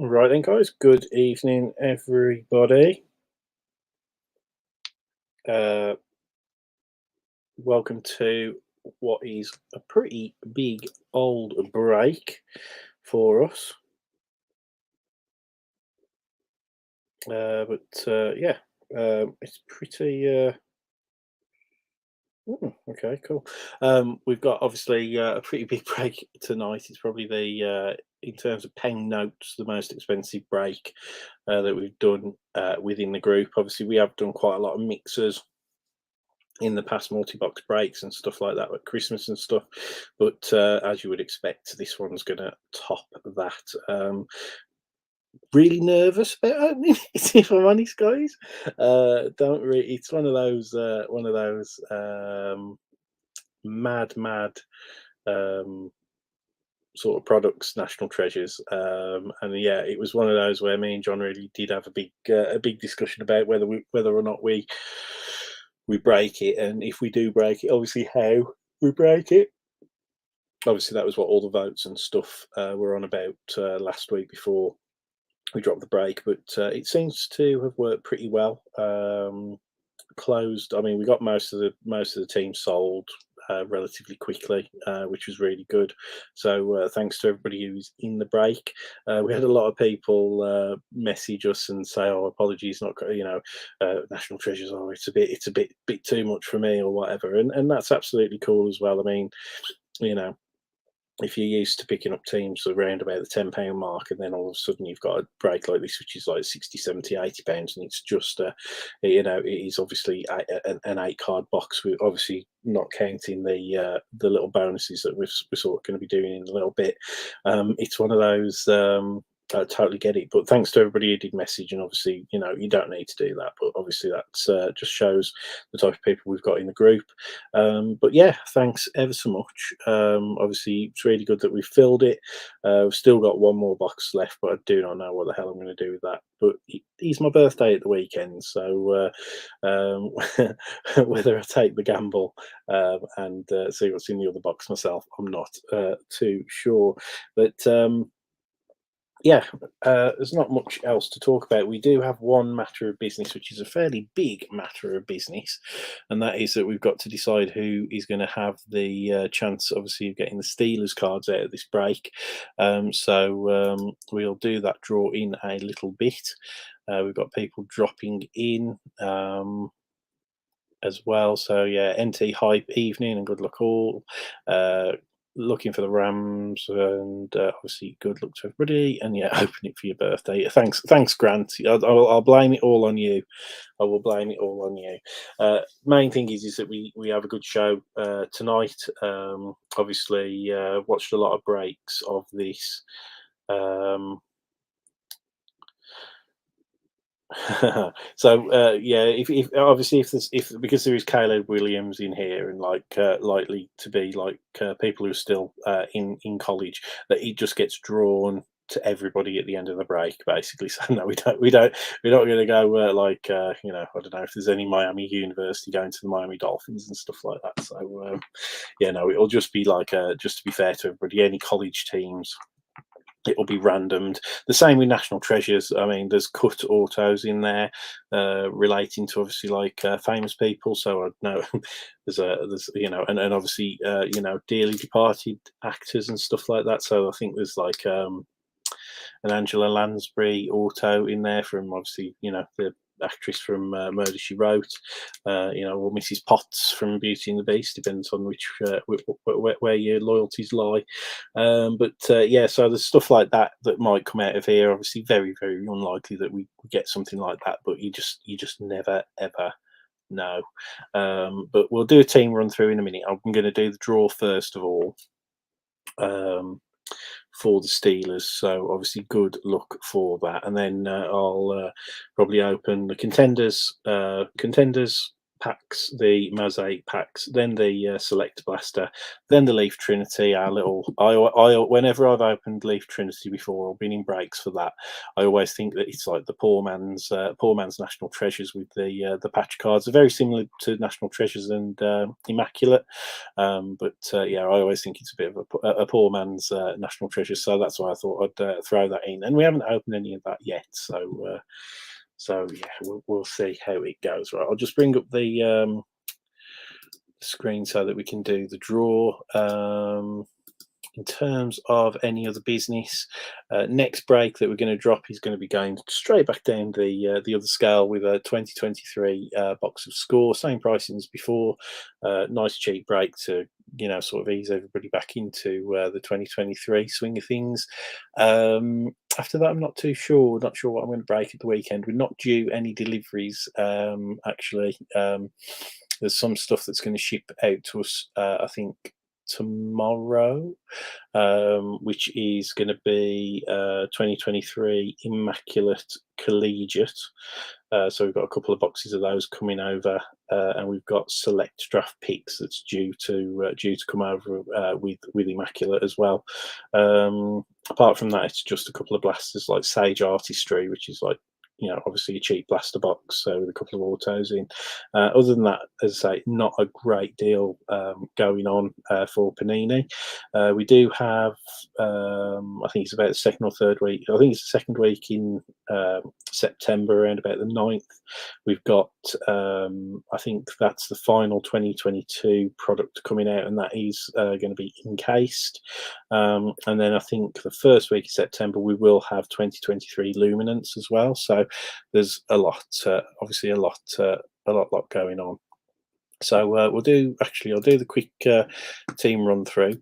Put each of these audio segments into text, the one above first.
Right then, guys. Good evening, everybody. Uh, Welcome to what is a pretty big old break for us. Yeah, it's pretty. Okay, cool. We've got obviously a pretty big break tonight. It's probably in terms of paying notes, the most expensive break that we've done within the group. Obviously, we have done quite a lot of mixers in the past, multi-box breaks and stuff like that at Christmas and stuff, but as you would expect, this one's gonna top that. Really nervous about opening it, if I'm honest, guys. Don't really. It's one of those mad um, sort of products, national treasures. And yeah, it was one of those where me and John really did have a big discussion about whether or not we break it, and if we do break it, obviously how we break it. Obviously, that was what all the votes and stuff were on about last week before we dropped the break. But it seems to have worked pretty well. Closed. I mean, we got most of the team sold relatively quickly, which was really good. So thanks to everybody who's in the break. We had a lot of people message us and say, "Oh, apologies, not national treasures. Oh, it's a bit too much for me or whatever," and that's absolutely cool as well. I mean, you know, if you're used to picking up teams around about the £10 mark, and then all of a sudden you've got a break like this which is like 60, 70, £80, and it's just it is obviously an 8 card box, with obviously not counting the little bonuses that we're sort of going to be doing in a little bit. It's one of those. I totally get it, but thanks to everybody who did message, and obviously, you don't need to do that, but obviously that's just shows the type of people we've got in the group. But yeah, thanks ever so much. Obviously, it's really good that we filled it. We've still got one more box left, but I do not know what the hell I'm going to do with that. But it's my birthday at the weekend, so whether I take the gamble and see what's in the other box myself, I'm not too sure. But yeah, there's not much else to talk about. We do have one matter of business, which is a fairly big matter of business, and that is that we've got to decide who is going to have the chance, obviously, of getting the Steelers cards out of this break. We'll do that draw in a little bit. We've got people dropping in. As well. So yeah, NT hype evening and good luck all. Uh, Looking for the Rams, and obviously good luck to everybody. And yeah, open it for your birthday. Thanks, Grant. I'll blame it all on you. I will blame it all on you. Main thing is that we have a good show tonight. Obviously, watched a lot of breaks of this. Um, Yeah, if obviously if because there is Caleb Williams in here, and like likely to be like people who are still in college, that he just gets drawn to everybody at the end of the break, basically. So no, we're not going to go I don't know if there's any Miami University going to the Miami Dolphins and stuff like that. So yeah, no, it'll just be like just to be fair to everybody, any college teams, it will be randomed. The same with National Treasures. I mean, there's cut autos in there relating to obviously like famous people. So I know there's and obviously dearly departed actors and stuff like that. So I think there's like an Angela Lansbury auto in there from obviously the actress from Murder She Wrote, or Mrs. Potts from Beauty and the Beast, depends on which where your loyalties lie. Yeah, so there's stuff like that might come out of here. Obviously, very very unlikely that we get something like that, but you just never ever know. But we'll do a team run through in a minute. I'm going to do the draw first of all. For the Steelers. So obviously, good luck for that. And then I'll probably open the contenders packs, the Mosaic packs, then the Select Blaster, then the Leaf Trinity. Our little, whenever I've opened Leaf Trinity before or been in breaks for that, I always think that it's like the poor man's National Treasures with the patch cards. They're very similar to National Treasures and Immaculate, but yeah, I always think it's a bit of a poor man's National Treasure. So that's why I thought I'd throw that in. And we haven't opened any of that yet, so yeah, we'll see how it goes. Right, I'll just bring up the screen so that we can do the draw. In terms of any other business, next break that we're going to drop is going to be going straight back down the other scale with a 2023 box of Score, same pricing as before. Nice cheap break to sort of ease everybody back into the 2023 swing of things. After that, I'm not too sure. Not sure what I'm going to break at the weekend. We're not due any deliveries actually. There's some stuff that's going to ship out to us. I think tomorrow, which is going to be 2023 Immaculate Collegiate. So we've got a couple of boxes of those coming over, and we've got select draft picks that's due to come over with Immaculate as well. Apart from that, it's just a couple of blasters like Sage Artistry, which is like obviously a cheap blaster box with a couple of autos in. Other than that, as I say, not a great deal going on for Panini. We do have, I think it's about the second or third week. I think it's the second week in September, around about the 9th. We've got, I think that's the final 2022 product coming out, and that is going to be encased. And then I think the first week of September we will have 2023 Luminance as well. So there's a lot, obviously a lot going on. So I'll do the quick team run through,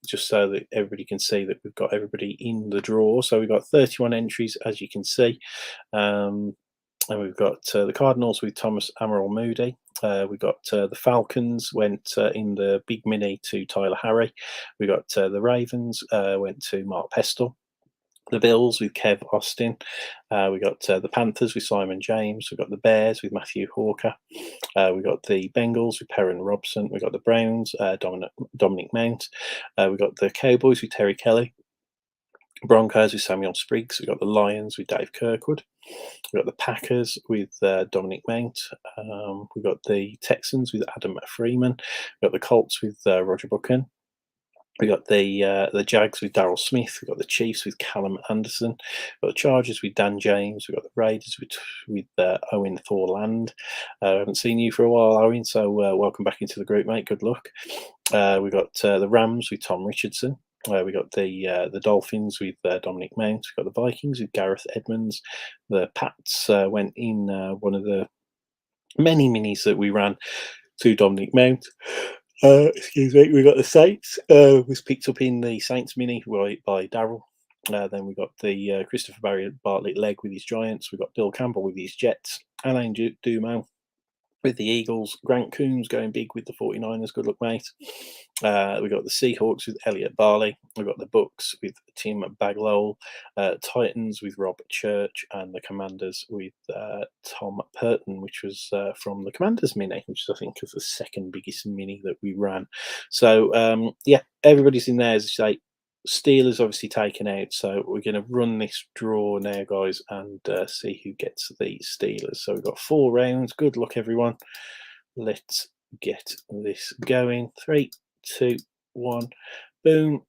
just so that everybody can see that we've got everybody in the draw. So we've got 31 entries, as you can see, and we've got the Cardinals with Thomas Amaral Moody. We got the Falcons went in the big mini to Tyler Harry. We got the Ravens went to Mark Pestle. The Bills with Kev Austin. We got the Panthers with Simon James. We've got the Bears with Matthew Hawker. We got the Bengals with Perrin Robson. We got the Browns, Dominic Mount. We got the Cowboys with Terry Kelly. Broncos with Samuel Spriggs. We got the Lions with Dave Kirkwood. We got the Packers with Dominic Mount. We got the Texans with Adam Freeman. We got the Colts with Roger Buchan. We got the Jags with Daryl Smith. We got the Chiefs with Callum Anderson. We got the Chargers with Dan James. We got the Raiders with Owen Thorland. I haven't seen you for a while, Owen, so welcome back into the group, mate. Good luck. We got the Rams with Tom Richardson. We got the Dolphins with Dominic Mount. We got the Vikings with Gareth Edmonds. The Pats went in one of the many minis that we ran to Dominic Mount. Excuse me. We got the Saints. Was picked up in the Saints mini by Daryl. Then we got the Christopher Bartlett leg with his Giants. We got Bill Campbell with his Jets. Alain Dumas with the Eagles. Grant Coombs going big with the 49ers. Good luck, mate. We got the Seahawks with Elliot Barley. We got the Bucks with Tim Baglowell. Titans with Rob Church, and the Commanders with Tom Purton, which was from the Commanders mini, which I think is the second biggest mini that we ran. So yeah, everybody's in there, as I say. Steelers obviously taken out, so we're going to run this draw now, guys, and see who gets the Steelers. So we've got 4 rounds. Good luck, everyone. Let's get this going. 3, 2, 1, boom.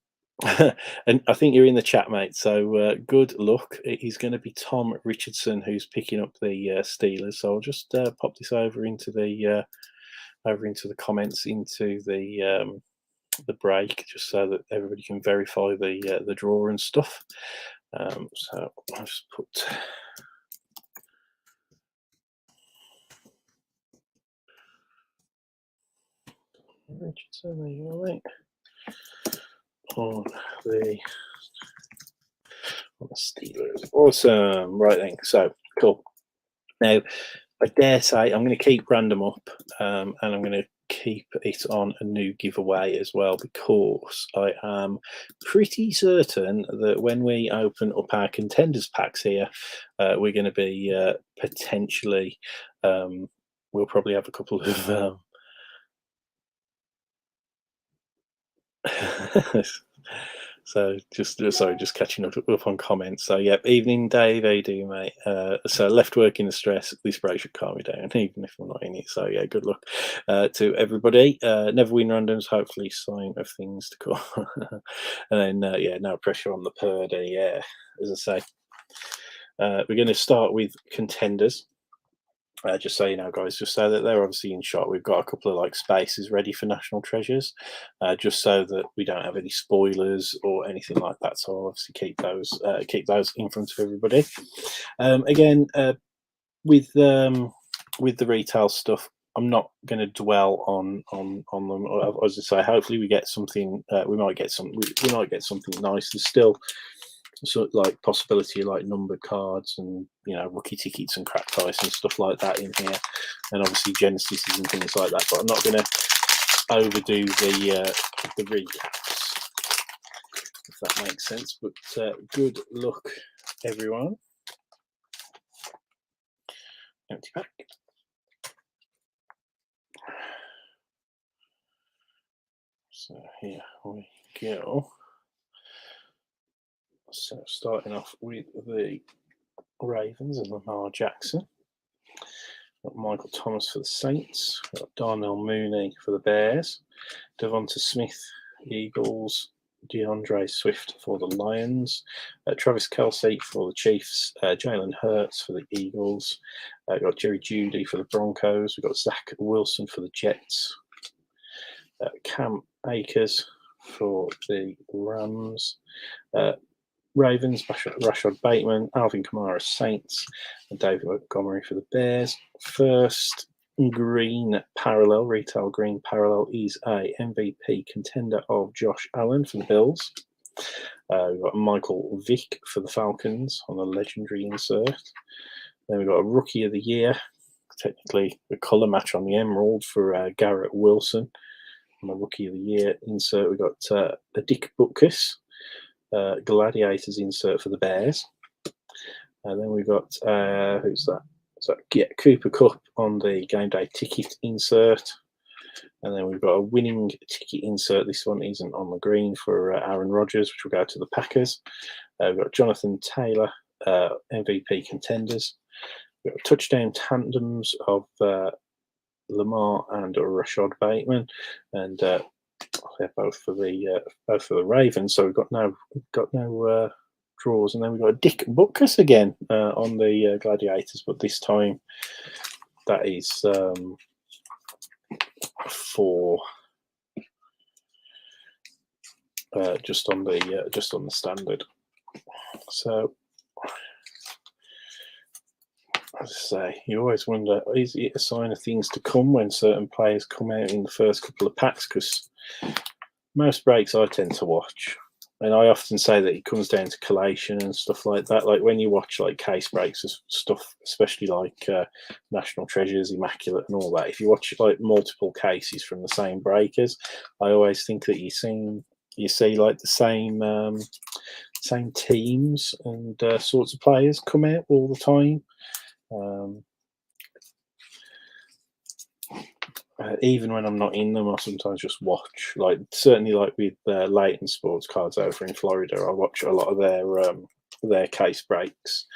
And I think you're in the chat, mate. So good luck. It is going to be Tom Richardson who's picking up the Steelers. So I'll just pop this over into the comments into the break, just so that everybody can verify the draw and stuff. So I'll just put Richardson, there you go, mate, on the Steelers. Awesome. Right then, so cool. Now I dare say I'm going to keep random up, and I'm going to keep it on a new giveaway as well, because I am pretty certain that when we open up our contenders packs here, we're going to be potentially we'll probably have a couple of so just catching up on comments. So yeah, evening Dave, how you doing, mate? So left work in the stress, this break should calm me down, even if I'm not in it. So yeah, good luck to everybody. Never win randoms, hopefully sign of things to come. And then yeah, no pressure on the Purdy. Yeah, as I say, we're going to start with contenders. Just so you know, guys, just so that they're obviously in shot, we've got a couple of like spaces ready for national treasures, just so that we don't have any spoilers or anything like that. So I'll obviously keep those in front of everybody. Again, with the retail stuff, I'm not going to dwell on them. As I say, hopefully we get something. We might get some. We might get something nice. There's still sort of like possibility of like numbered cards and rookie tickets and crack dice and stuff like that in here, and obviously Genesis and things like that. But I'm not going to overdo the recaps, if that makes sense. But good luck, everyone. Empty pack. So here we go. So starting off with the Ravens and Lamar Jackson. Got Michael Thomas for the Saints. Got Darnell Mooney for the Bears. Devonta Smith, Eagles. DeAndre Swift for the Lions. Travis Kelce for the Chiefs. Jalen Hurts for the Eagles. Got Jerry Jeudy for the Broncos. We've got Zach Wilson for the Jets. Cam Akers for the Rams. Ravens, Rashad Bateman, Alvin Kamara, Saints, and David Montgomery for the Bears. First green parallel, retail green parallel, is a MVP contender of Josh Allen for the Bills. We've got Michael Vick for the Falcons on a legendary insert. Then we've got a Rookie of the Year, technically the colour match on the Emerald for Garrett Wilson on the Rookie of the Year insert. We've got a Dick Butkus. Gladiators insert for the Bears. And then we've got who's that? So yeah, Cooper Kupp on the game day ticket insert. And then we've got a winning ticket insert. This one isn't on the green for Aaron Rodgers, which will go to the Packers. We've got Jonathan Taylor, MVP contenders. We've got touchdown tandems of Lamar and Rashad Bateman, and they're both for the Ravens. So we've got no draws, and then we've got Dick Butkus again on the Gladiators, but this time that is for just on the standard. So as I say, you always wonder, is it a sign of things to come when certain players come out in the first couple of packs? Because most breaks I tend to watch, and I often say that it comes down to collation and stuff like that. Like when you watch like case breaks and stuff, especially like National Treasures, Immaculate, and all that. If you watch like multiple cases from the same breakers, I always think that you see like the same teams and sorts of players come out all the time. Even when I'm not in them, I sometimes just watch. Like certainly, like with Leighton Sports Cards over in Florida, I watch a lot of their case breaks,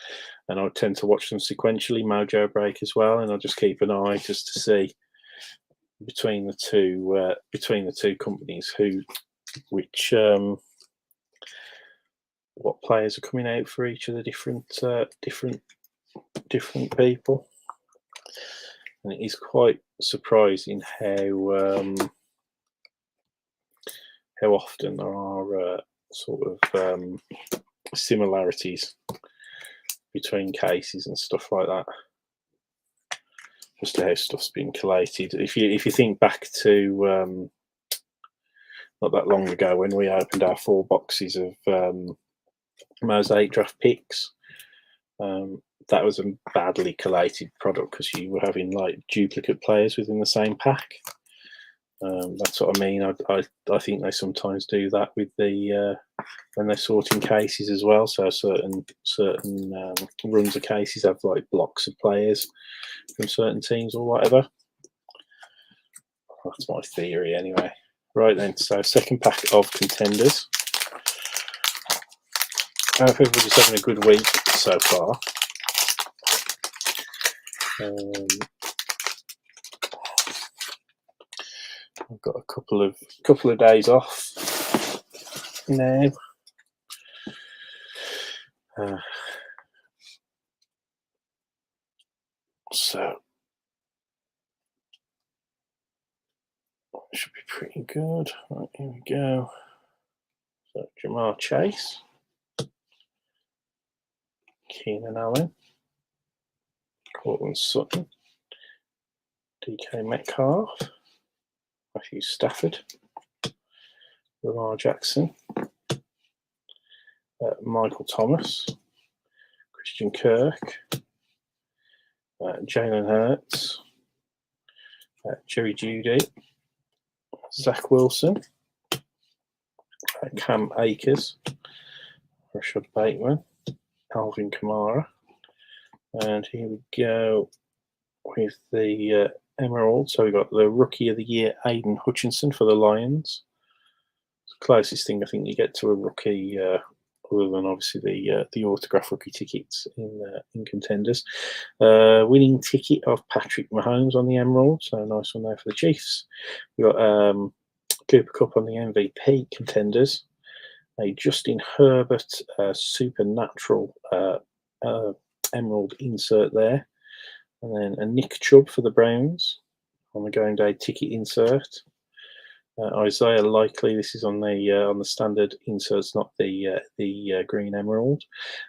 and I tend to watch them sequentially. Mojo break as well, and I just keep an eye just to see between the two companies what players are coming out for each of the different people. And it is quite surprising how often there are sort of similarities between cases and stuff like that. Just how stuff's been collated. If you think back to not that long ago when we opened our 4 boxes of Mosaic draft picks. That was a badly collated product because you were having like duplicate players within the same pack. That's what I mean. I think they sometimes do that with the when they're sorting cases as well. So certain runs of cases have like blocks of players from certain teams or whatever. That's my theory anyway. Right then, so second pack of contenders. I hope everybody's having a good week so far. I've got a couple of days off now. So should be pretty good. Right, here we go. So Jamar Chase, Keenan Allen, Courtland Sutton, DK Metcalf, Matthew Stafford, Lamar Jackson, Michael Thomas, Christian Kirk, Jalen Hurts, Jerry Jeudy, Zach Wilson, Cam Akers, Rashad Bateman, Alvin Kamara, and here we go with the Emerald. So we got the Rookie of the Year, Aiden Hutchinson for the Lions. It's the closest thing I think you get to a rookie, other than obviously the autograph rookie tickets in contenders. Winning ticket of Patrick Mahomes on the Emerald, so a nice one there for the Chiefs. We got Cooper Kupp on the MVP contenders. A Justin Herbert Supernatural Emerald insert there, and then a Nick Chubb for the Browns on the game day ticket insert. Isaiah Likely, this is on the standard inserts, not the green emerald.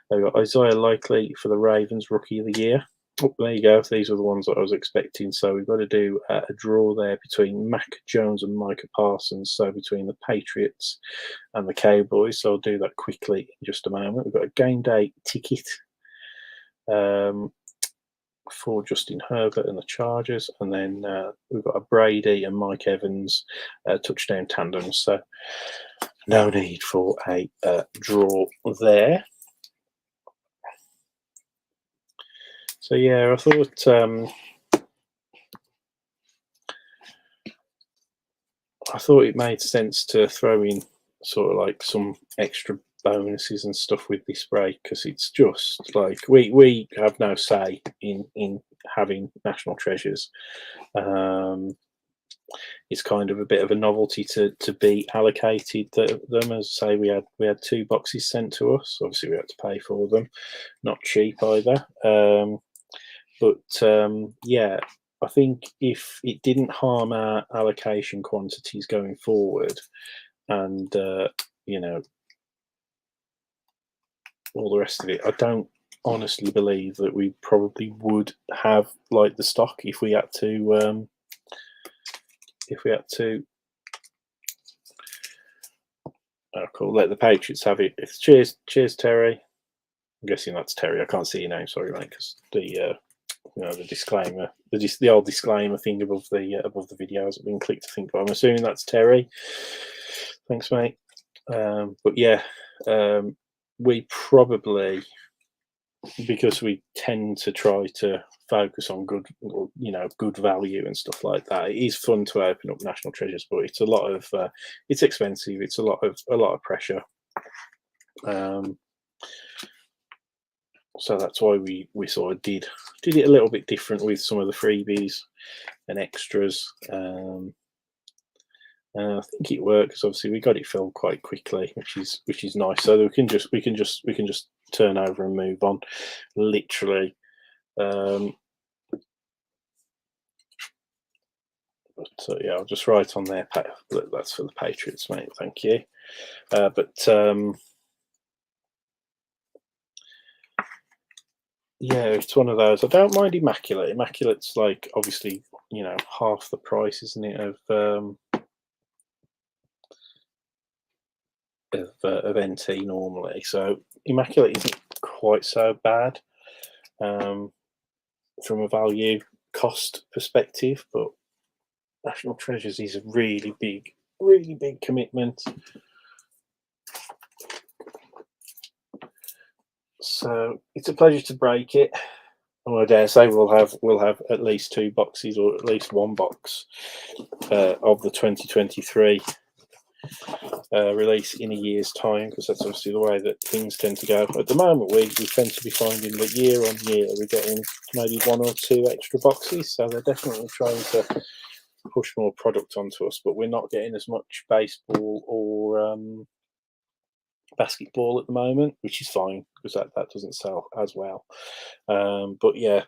We've got Isaiah Likely for the Ravens Rookie of the Year. Oh, there you go. These are the ones that I was expecting. So we've got to do a draw there between Mac Jones and Micah Parsons. So between the Patriots and the Cowboys. So I'll do that quickly in just a moment. We've got a game day ticket for Justin Herbert and the Chargers, and then we've got a Brady and Mike Evans touchdown tandem. So no need for a draw there. So yeah, I thought it made sense to throw in sort of like some extra bonuses and stuff with this break, because it's just like we have no say in having national treasures. It's kind of a bit of a novelty to be allocated them. As I say, we had 2 boxes sent to us. Obviously we had to pay for them, not cheap either. Yeah, I think if it didn't harm our allocation quantities going forward, and all the rest of it, I don't honestly believe that we probably would have like the stock if we had to cool, let the Patriots have it. Cheers Terry. I'm guessing that's Terry. I can't see your name, sorry mate, because the disclaimer, the old disclaimer thing above the video hasn't been clicked, I think, but I'm assuming that's Terry. Thanks mate. But yeah, we probably, because we tend to try to focus on good value and stuff like that, it is fun to open up national treasures, but it's a lot of it's expensive, it's a lot of pressure. So that's why we sort of did it a little bit different with some of the freebies and extras. I think it works. Obviously, we got it filled quite quickly, which is nice. So we can just turn over and move on, literally. But yeah, I'll just write on there. That's for the Patriots, mate. Thank you. Yeah, it's one of those. I don't mind Immaculate. Immaculate's like obviously half the price, isn't it, of NT normally. So Immaculate isn't quite so bad from a value cost perspective, but National Treasures is a really big commitment. So it's a pleasure to break it. And I dare say we'll have at least 2 boxes, or at least 1 box of the 2023 release in a year's time, because that's obviously the way that things tend to go. At the moment, we tend to be finding that year on year we're getting maybe 1 or 2 extra boxes, so they're definitely trying to push more product onto us, but we're not getting as much baseball or basketball at the moment, which is fine because that doesn't sell as well. But yeah,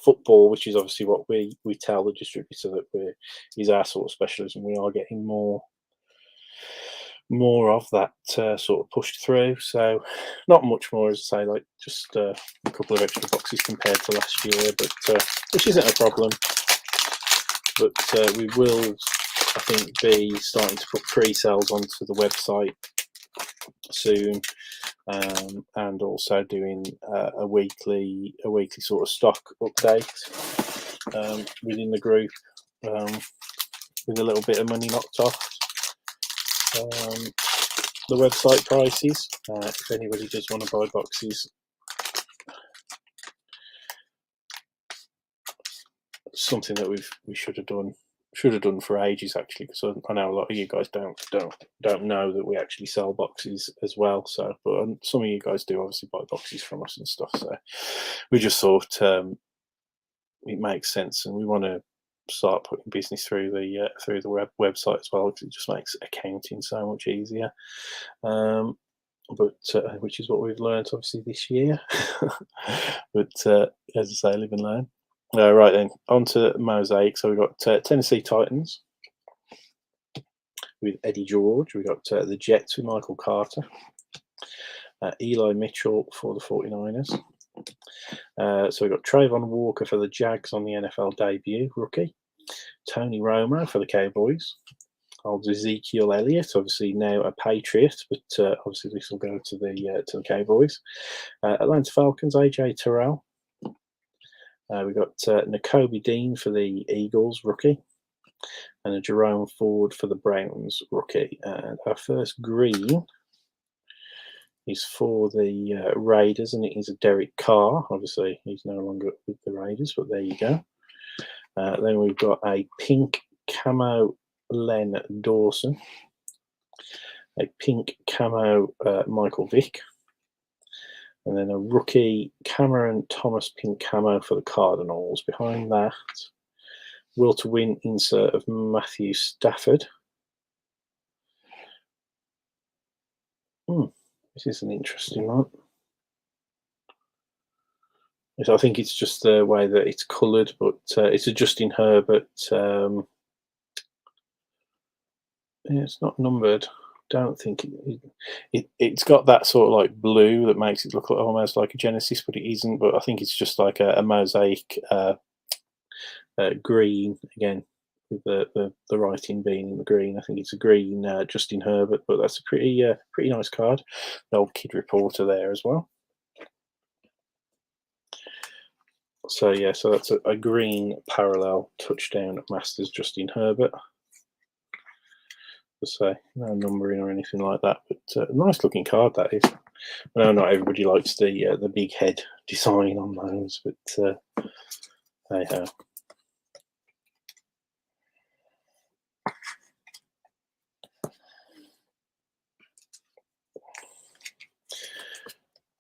football, which is obviously what we tell the distributor that is our sort of specialism, we are getting more of that sort of pushed through. So not much more, as I say, like just a couple of extra boxes compared to last year, but which isn't a problem. But we will, I think, be starting to put pre-sales onto the website soon, and also doing a weekly sort of stock update within the group, with a little bit of money knocked off the website prices. If anybody does want to buy boxes, something that we should have done for ages, actually, because I know a lot of you guys don't know that we actually sell boxes as well. So, but some of you guys do obviously buy boxes from us and stuff. So we just thought it makes sense, and we want to start putting business through the website as well, because it just makes accounting so much easier. But which is what we've learned obviously this year. But as I say, live and learn. Right then, on to Mosaic. So we've got Tennessee Titans with Eddie George. We've got the Jets with Michael Carter. Eli Mitchell for the 49ers. So we've got Trayvon Walker for the Jags on the NFL debut, rookie. Tony Romo for the Cowboys. Old Ezekiel Elliott, obviously now a Patriot, but obviously this will go to the Cowboys. Atlanta Falcons, AJ Terrell. We've got Nakobe Dean for the Eagles, rookie, and a Jerome Ford for the Browns, rookie. And our first green is for the Raiders, and it is a Derek Carr. Obviously, he's no longer with the Raiders, but there you go. Then we've got a pink camo Len Dawson, a pink camo Michael Vick, and then a rookie Cameron Thomas pink camo for the Cardinals. Behind that, will to win insert of Matthew Stafford. This is an interesting one. I think it's just the way that it's coloured, but it's a Justin Herbert. Yeah, it's not numbered. Don't think it's got that sort of like blue that makes it look almost like a Genesis, but it isn't. But I think it's just like a mosaic green again, with the writing being in the green. I think it's a green Justin Herbert, but that's a pretty nice card. The old kid reporter there as well. So yeah, so that's a green parallel touchdown Masters Justin Herbert. Say no numbering or anything like that, but nice looking card that is. I know not everybody likes the big head design on those, but hey ho.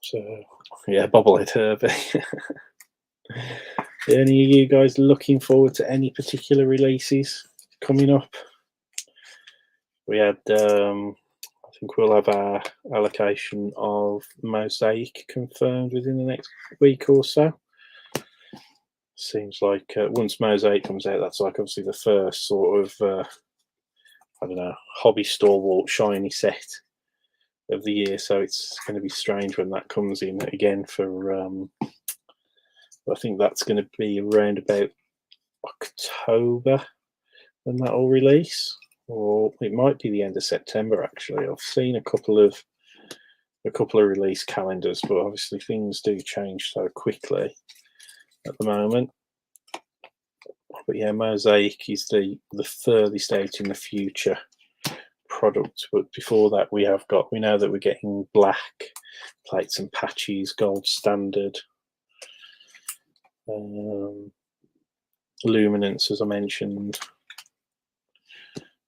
So yeah, bobblehead Herbie. Any of you guys looking forward to any particular releases coming up? We had I think we'll have our allocation of Mosaic confirmed within the next week or so. Seems like once Mosaic comes out, that's like obviously the first sort of I don't know, hobby stalwart shiny set of the year. So it's going to be strange when that comes in again for I think that's going to be around about October when that will release, or it might be the end of September. Actually, I've seen a couple of release calendars, but obviously things do change so quickly at the moment. But yeah, Mosaic is the furthest out in the future product. But before that, we know that we're getting black plates and patches, gold standard, luminance, as I mentioned.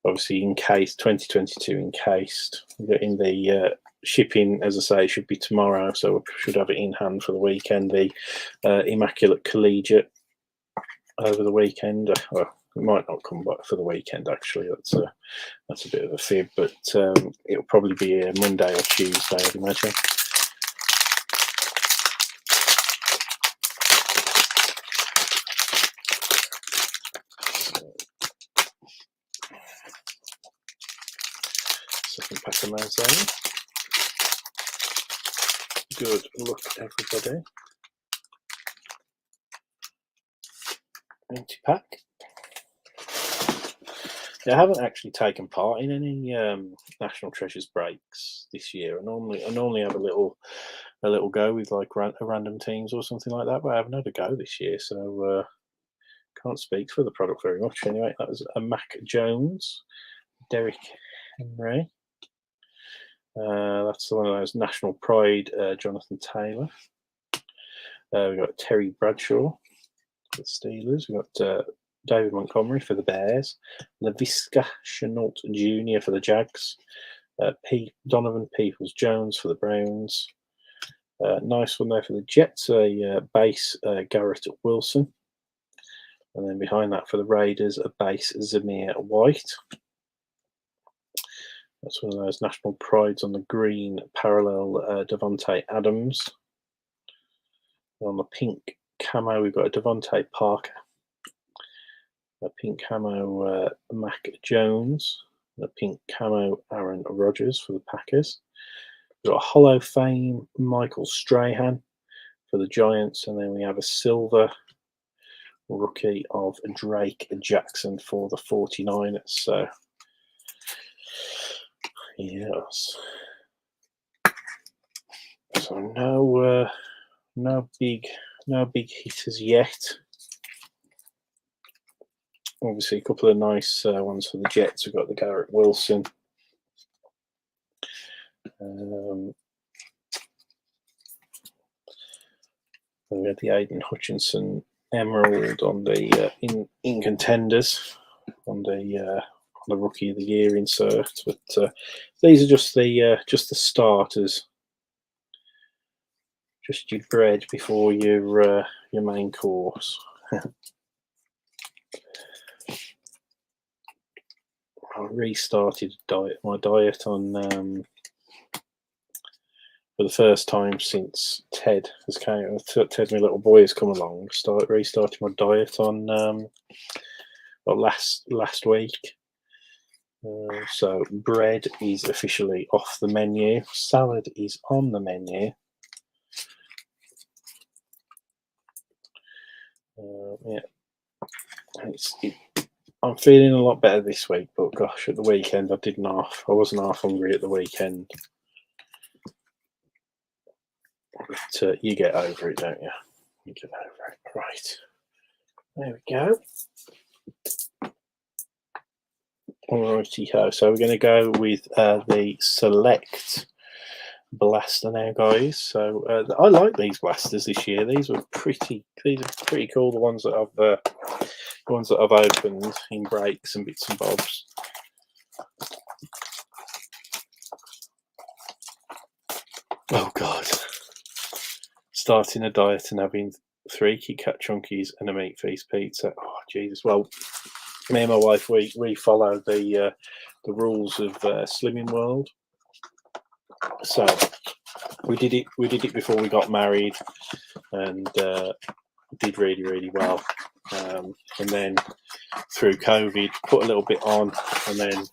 Obviously, encased 2022 encased. We're getting the shipping, as I say, should be tomorrow, so we should have it in hand for the weekend. The Immaculate Collegiate over the weekend. Well, it might not come back for the weekend. Actually, that's a bit of a fib, but it'll probably be a Monday or Tuesday, I'd imagine. Second pack of Mosaic. Good luck, everybody. Empty pack. Yeah, I haven't actually taken part in any National Treasures breaks this year. I normally have a little go with like random teams or something like that, but I haven't had a go this year, so can't speak for the product very much. Anyway, that was a Mac Jones, Derek Henry. That's one of those National Pride, Jonathan Taylor. We've got Terry Bradshaw for the Steelers. We've got David Montgomery for the Bears. Laviska Shenault Jr. for the Jags. Donovan Peoples-Jones for the Browns. Nice one there for the Jets. A base Garrett Wilson. And then behind that for the Raiders, a base Zamir White. That's one of those National Prides on the green, parallel Devontae Adams. On the pink camo, we've got a Devontae Parker. A pink camo Mac Jones. A pink camo Aaron Rodgers for the Packers. We've got a Hall of Fame Michael Strahan for the Giants. And then we have a silver rookie of Drake Jackson for the 49ers. So, yes. So no big hitters yet. Obviously, a couple of nice ones for the Jets. We've got the Garrett Wilson. We had the Aiden Hutchinson Emerald on the in contenders on the Rookie of the Year insert. But these are just the starters. Just your bread before your main course. I restarted my diet on for the first time since Ted has came. Ted, my little boy, has come along. Restarted my diet on last week. So bread is officially off the menu. Salad is on the menu. Yeah, I'm feeling a lot better this week, but gosh, at the weekend I wasn't half hungry at the weekend. But you get over it, don't you? You get over it. Right. There we go. Alrighty-ho. So we're going to go with the Select blaster now, guys. So I like these blasters this year. These are pretty cool. The ones that I've opened in breaks and bits and bobs. Oh God! Starting a diet and having 3 Kit Kat Chunkies and a meat feast pizza. Oh Jesus! Well, me and my wife we follow the rules of Slimming World. So we did it before we got married, and did really well. And then through COVID, put a little bit on, and then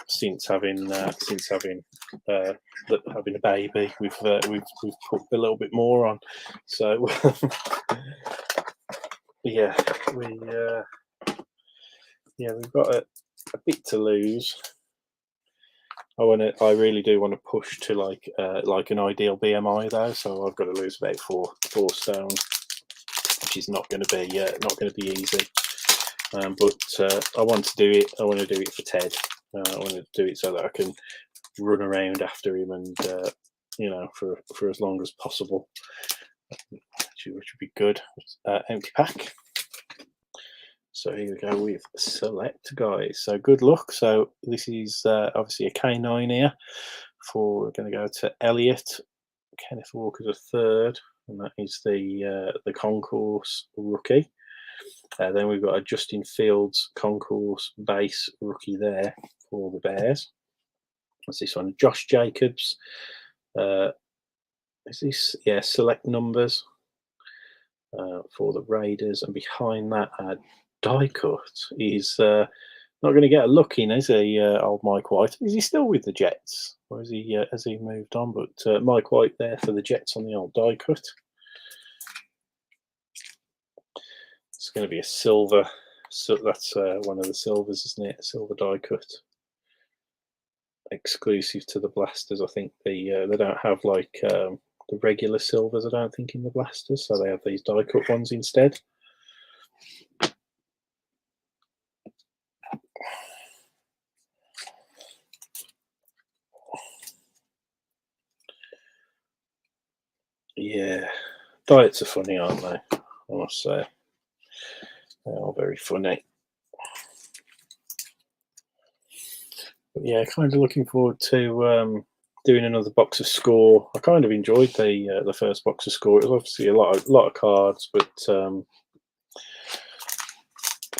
since having a baby, we've put a little bit more on. So yeah, we've got a bit to lose. I really do want to push to like an ideal BMI though, so I've got to lose about four stone, which is not going to be easy. but I want to do it. I want to do it for Ted. I want to do it so that I can run around after him and for as long as possible, which would be good. Empty pack. So here we go with select, guys. So good luck. So this is obviously a K9 here. We're going to go to Elliot, Kenneth Walker's a third, and that is the concourse rookie. Then we've got a Justin Fields concourse base rookie there for the Bears. What's this one? Josh Jacobs. Is this? Yeah, select numbers for the Raiders. And behind that, die cut is not going to get a look in, is he, old Mike White? Is he still with the Jets? Or has he moved on? But Mike White there for the Jets on the old die cut. It's going to be a silver. So that's one of the silvers, isn't it? A silver die cut. Exclusive to the Blasters. I think they don't have like the regular silvers, I don't think, in the Blasters. So they have these die cut ones instead. Yeah, diets are funny, aren't they? I must say. They are very funny. But yeah, kind of looking forward to doing another box of score. I kind of enjoyed the first box of score. It was obviously a lot of cards, but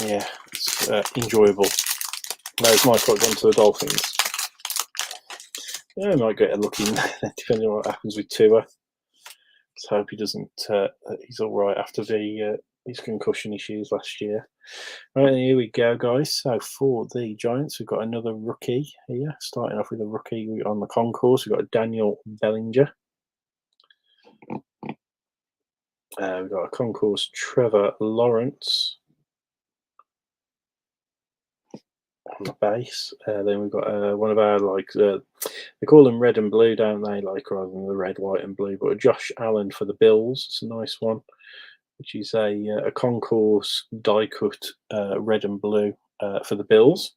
yeah, it's enjoyable. There's Mike White gone to the Dolphins. Yeah, I might get a look in depending on what happens with Tua. Let's hope he doesn't. He's all right after his concussion issues last year. Right, here we go, guys. So for the Giants, we've got another rookie here. Starting off with a rookie on the concourse, we've got Daniel Bellinger. We've got a concourse Trevor Lawrence on the base. Then we've got one of our, they call them red and blue, don't they? Like, rather than the red, white, and blue. But Josh Allen for the Bills. It's a nice one, which is a concourse die cut red and blue for the Bills.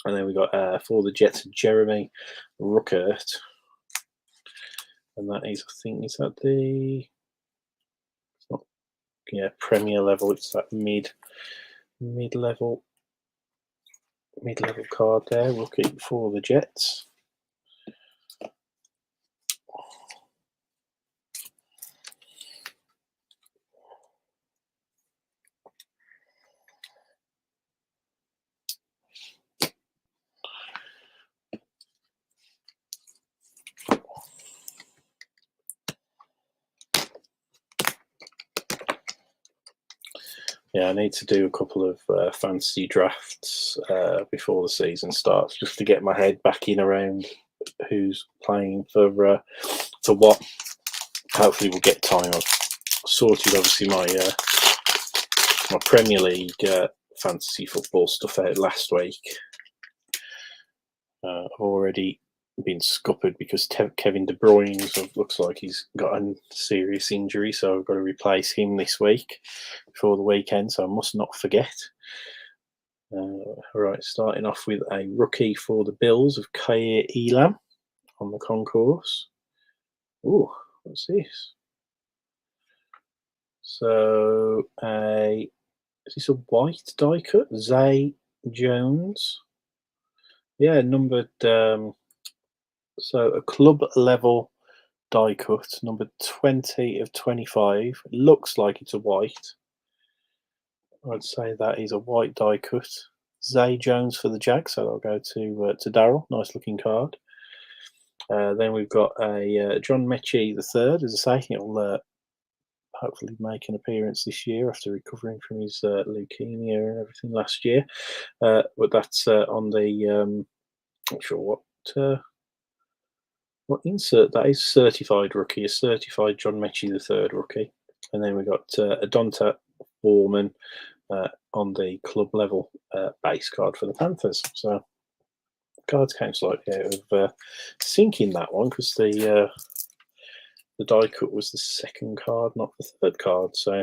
And then we got for the Jets, Jeremy Ruckert. And that is, I think, is that the, it's not, yeah, Premier level. It's that mid-level card there, rookie for the Jets. Yeah, I need to do a couple of fantasy drafts before the season starts, just to get my head back in around who's playing for what. Hopefully, we'll get time. I've sorted, obviously, my Premier League fantasy football stuff out last week. I've already been scuppered because Kevin De Bruyne looks like he's got a serious injury, so I've got to replace him this week before the weekend, so I must not forget. Right, starting off with a rookie for the Bills of Kaiir Elam on the concourse. Oh, what's this? So, is this a white die cut? Zay Jones. Yeah, numbered. So a club level die cut, number 20 of 25. It looks like it's a white. I'd say that is a white die cut. Zay Jones for the Jags, so I'll go to Daryl. Nice looking card. Then we've got a John Mechie III. As I say, he'll hopefully make an appearance this year after recovering from his leukemia and everything last year. But that's on the not sure what insert that is. Certified rookie, a certified John Mechie III rookie. And then we've got Adonta Foreman on the club level base card for the Panthers. So cards came slightly out of sync in that one because the die cut was the second card, not the third card. So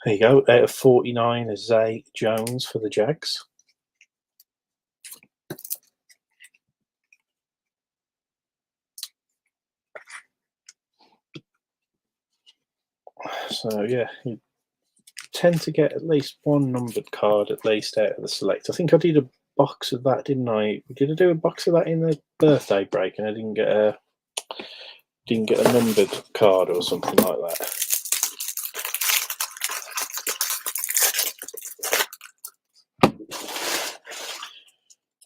There you go. Out of 49, Zay Jones for the Jags. So yeah, you tend to get at least one numbered card at least out of the select. I think I did a box of that, didn't I? Did I do a box of that in the birthday break, and I didn't get a numbered card or something like that?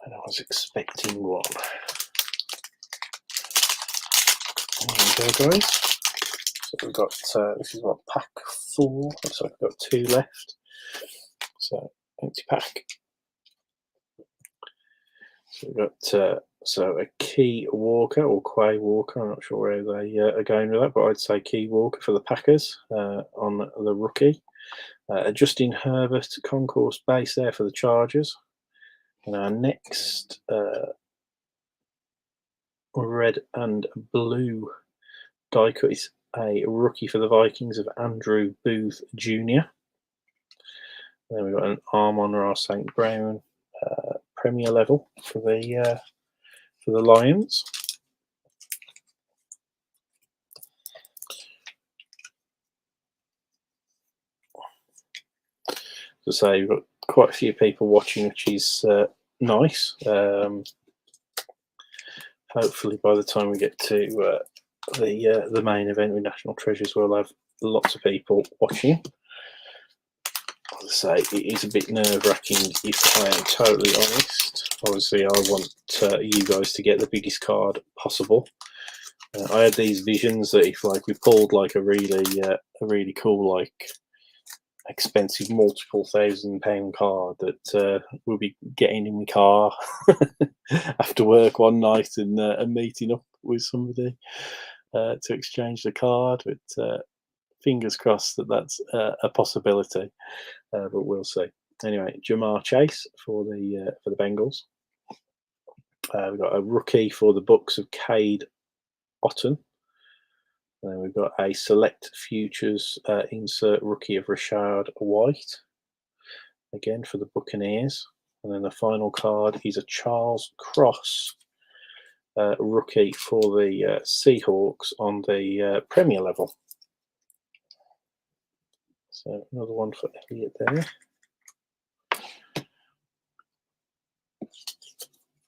And I was expecting one. There you go, guys. So we've got this is what, pack 4. So I've got 2 left. So empty pack. So we've got so a Key Walker or Quay Walker. I'm not sure how they are going with that, but I'd say Key Walker for the Packers on the rookie. Justin Herbert concourse base there for the Chargers. And our next red and blue die cut is a rookie for the Vikings of Andrew Booth Jr. Then we've got an Amon-Ra St. Brown Premier level for the Lions. To say, we've got quite a few people watching, which is nice. Hopefully, by the time we get to the main event with National Treasures, we'll have lots of people watching. As I say, it is a bit nerve-wracking if I am totally honest. Obviously, I want you guys to get the biggest card possible. I had these visions that if we pulled a really cool expensive multiple £1,000 card that we'll be getting in my car after work one night and meeting up with somebody to exchange the card. But fingers crossed that that's a possibility, but we'll see. Anyway, Jamar Chase for the Bengals. We've got a rookie for the Bucks of Cade Otton. Then we've got a select futures insert rookie of Rashad White, again for the Buccaneers. And then the final card is a Charles Cross rookie for the Seahawks on the Premier level. So another one for Elliot there.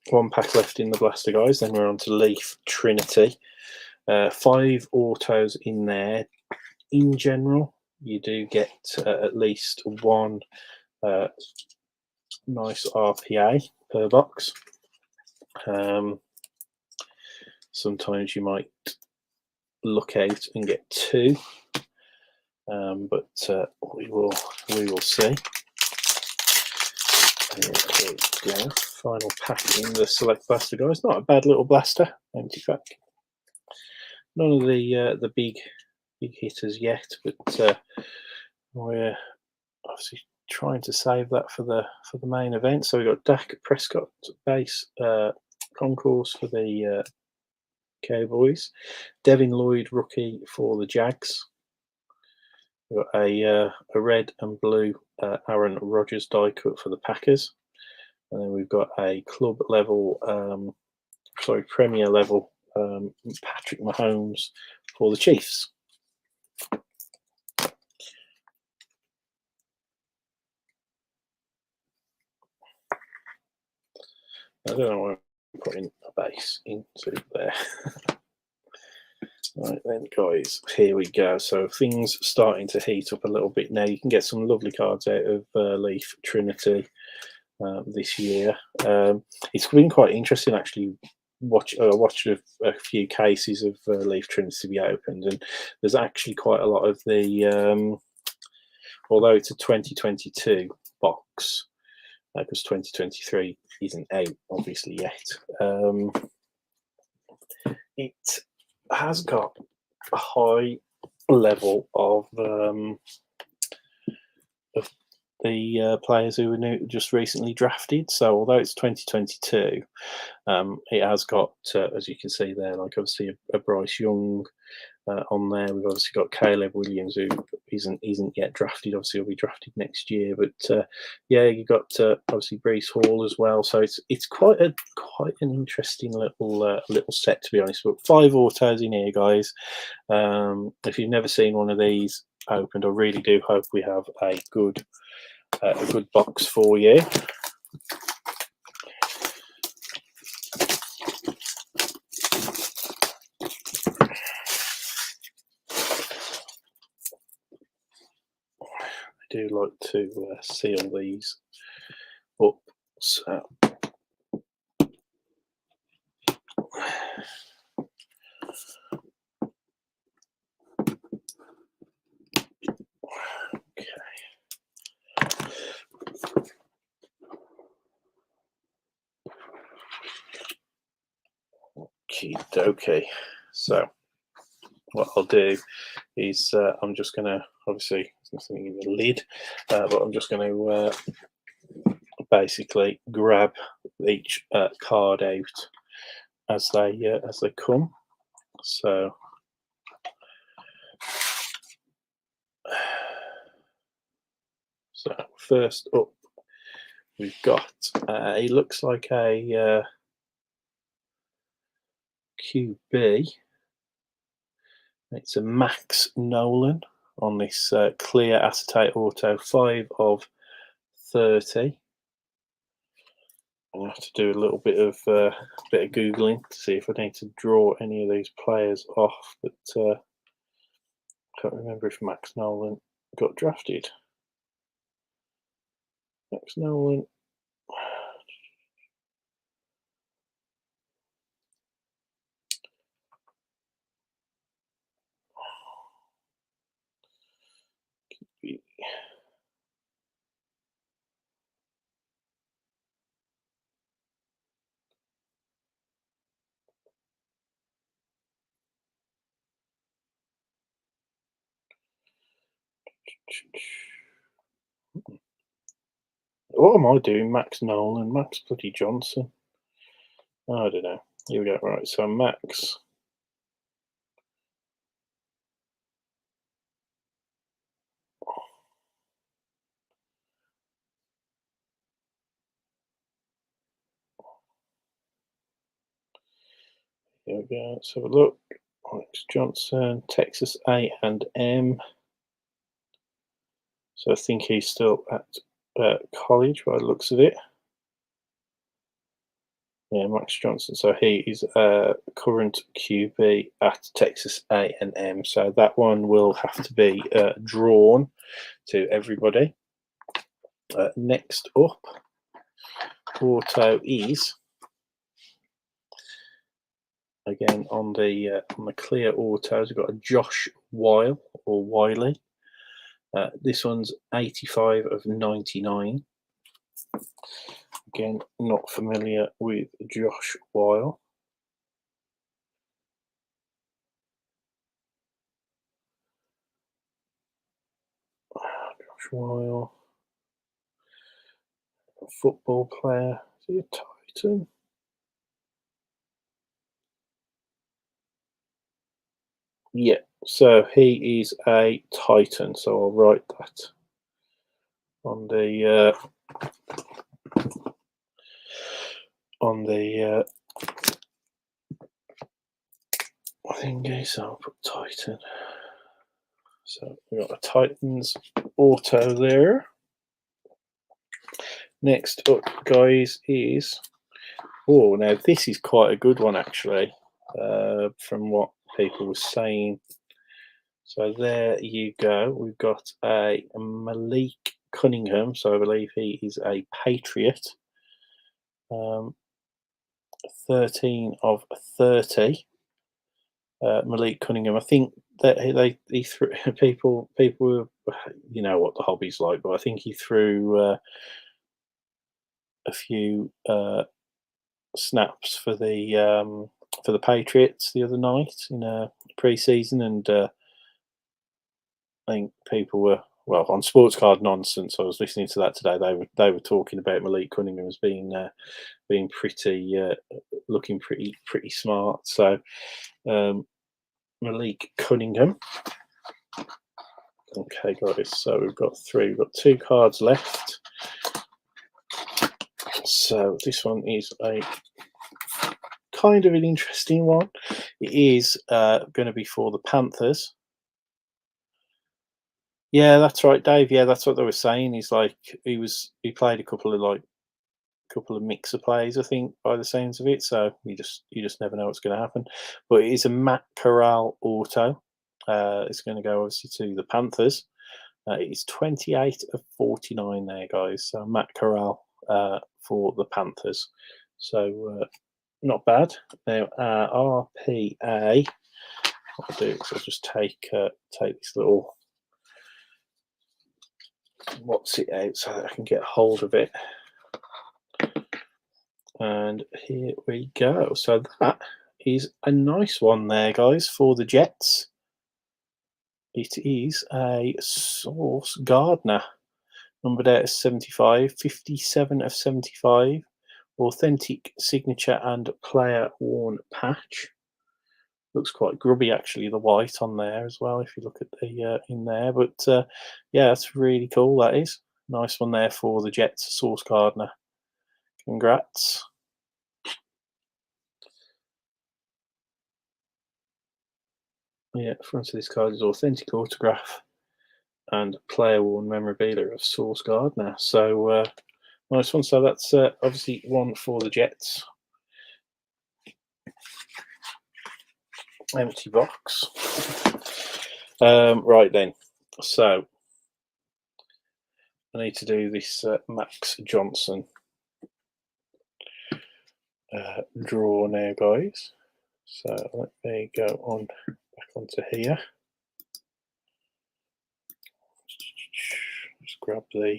One pack left in the blaster, guys. Then we're on to Leaf Trinity. 5 autos in there. In general, you do get at least one nice RPA per box. Sometimes you might look out and get 2, but we will see. There we go. Final pack in the select blaster, guys. Not a bad little blaster. Empty pack. None of the big hitters yet, but we're obviously trying to save that for the main event. So we've got Dak Prescott base concourse for the Cowboys, Devin Lloyd rookie for the Jags. We've got a red and blue Aaron Rodgers die cut for the Packers, and then we've got a club level, Premier level Patrick Mahomes for the Chiefs. I don't know why I'm putting a base into there. Right then, guys, here we go. So things starting to heat up a little bit now. You can get some lovely cards out of Leaf Trinity this year. It's been quite interesting, actually. I watched a few cases of Leaf Trinity be opened, and there's actually quite a lot of the, although it's a 2022 box, because 2023 isn't out obviously yet. It has got a high level of players who were just recently drafted. So although it's 2022, it has got, as you can see there, like obviously a Bryce Young on there. We've obviously got Caleb Williams, who isn't yet drafted. Obviously, he'll be drafted next year. But yeah, you got obviously Brees Hall as well. So it's quite an interesting little set, to be honest. But 5 autos in here, guys. If you've never seen one of these opened, I really do hope we have a good box for you. I do like to seal these up. So okay. So what I'll do is I'm just going to, obviously there's nothing in the lid, but I'm just going to basically grab each card out as they come. So first up, we've got it looks like a QB. It's a Max Nolan on this clear acetate auto, 5 of 30. I'll have to do a little bit of googling to see if I need to draw any of these players off, but I can't remember if Max Nolan got drafted. Max Nolan. What am I doing? Max Nolan, Max bloody Johnson. I don't know. Here we go. Right, so Max. Here we go. Let's have a look. Max Johnson, Texas A&M. So I think he's still at college by the looks of it. Yeah, Max Johnson. So he is a current QB at Texas A&M. So that one will have to be drawn to everybody. Next up, auto is again on the clear autos. We've got a Josh Weil or Wiley. This one's 85 of 99. Again, not familiar with Josh Weil. Josh Weil, a football player. Is he a Titan? Yeah, so he is a Titan. So I'll write that on the thingy. So I'll put Titan. So we've got a Titans auto there. Next up, guys, is now this is quite a good one actually, from what people were saying. So there you go. We've got a Malik Cunningham. So I believe he is a Patriot. 13 of 30. Malik Cunningham. I think that he threw people were, you know what the hobby's like, but I think he threw a few snaps for the Patriots the other night in pre-season, and I think people were well, on Sports Card Nonsense, I was listening to that today. They were talking about Malik Cunningham as being pretty looking pretty smart. So Malik Cunningham. Okay, guys. So we've got 2 cards left. So this one is a kind of an interesting one. It is going to be for the Panthers. Yeah, that's right, Dave. Yeah, that's what they were saying. He's like he played a couple of mixer plays, I think, by the sounds of it. So you just never know what's going to happen. But it is a Matt Corral auto. It's going to go obviously to the Panthers. It's 28 of 49 there, guys. So Matt Corral for the Panthers. So not bad. Now RPA. What I'll do is I'll just take this little what's it out so that I can get hold of it. And here we go. So that is a nice one there, guys, for the Jets. It is a Sauce Gardner, numbered out as 75, 57 of 75, authentic signature and player worn patch. Looks quite grubby, actually, the white on there as well, if you look at the in there. But yeah, that's really cool. That is nice one there for the Jets, Sauce Gardner. Congrats. Yeah, front of this card is authentic autograph and player worn memorabilia of Sauce Gardner. So nice one. So that's obviously one for the Jets. Empty box. Right then. So I need to do this Max Johnson draw now, guys. So let me go on back onto here. Just grab the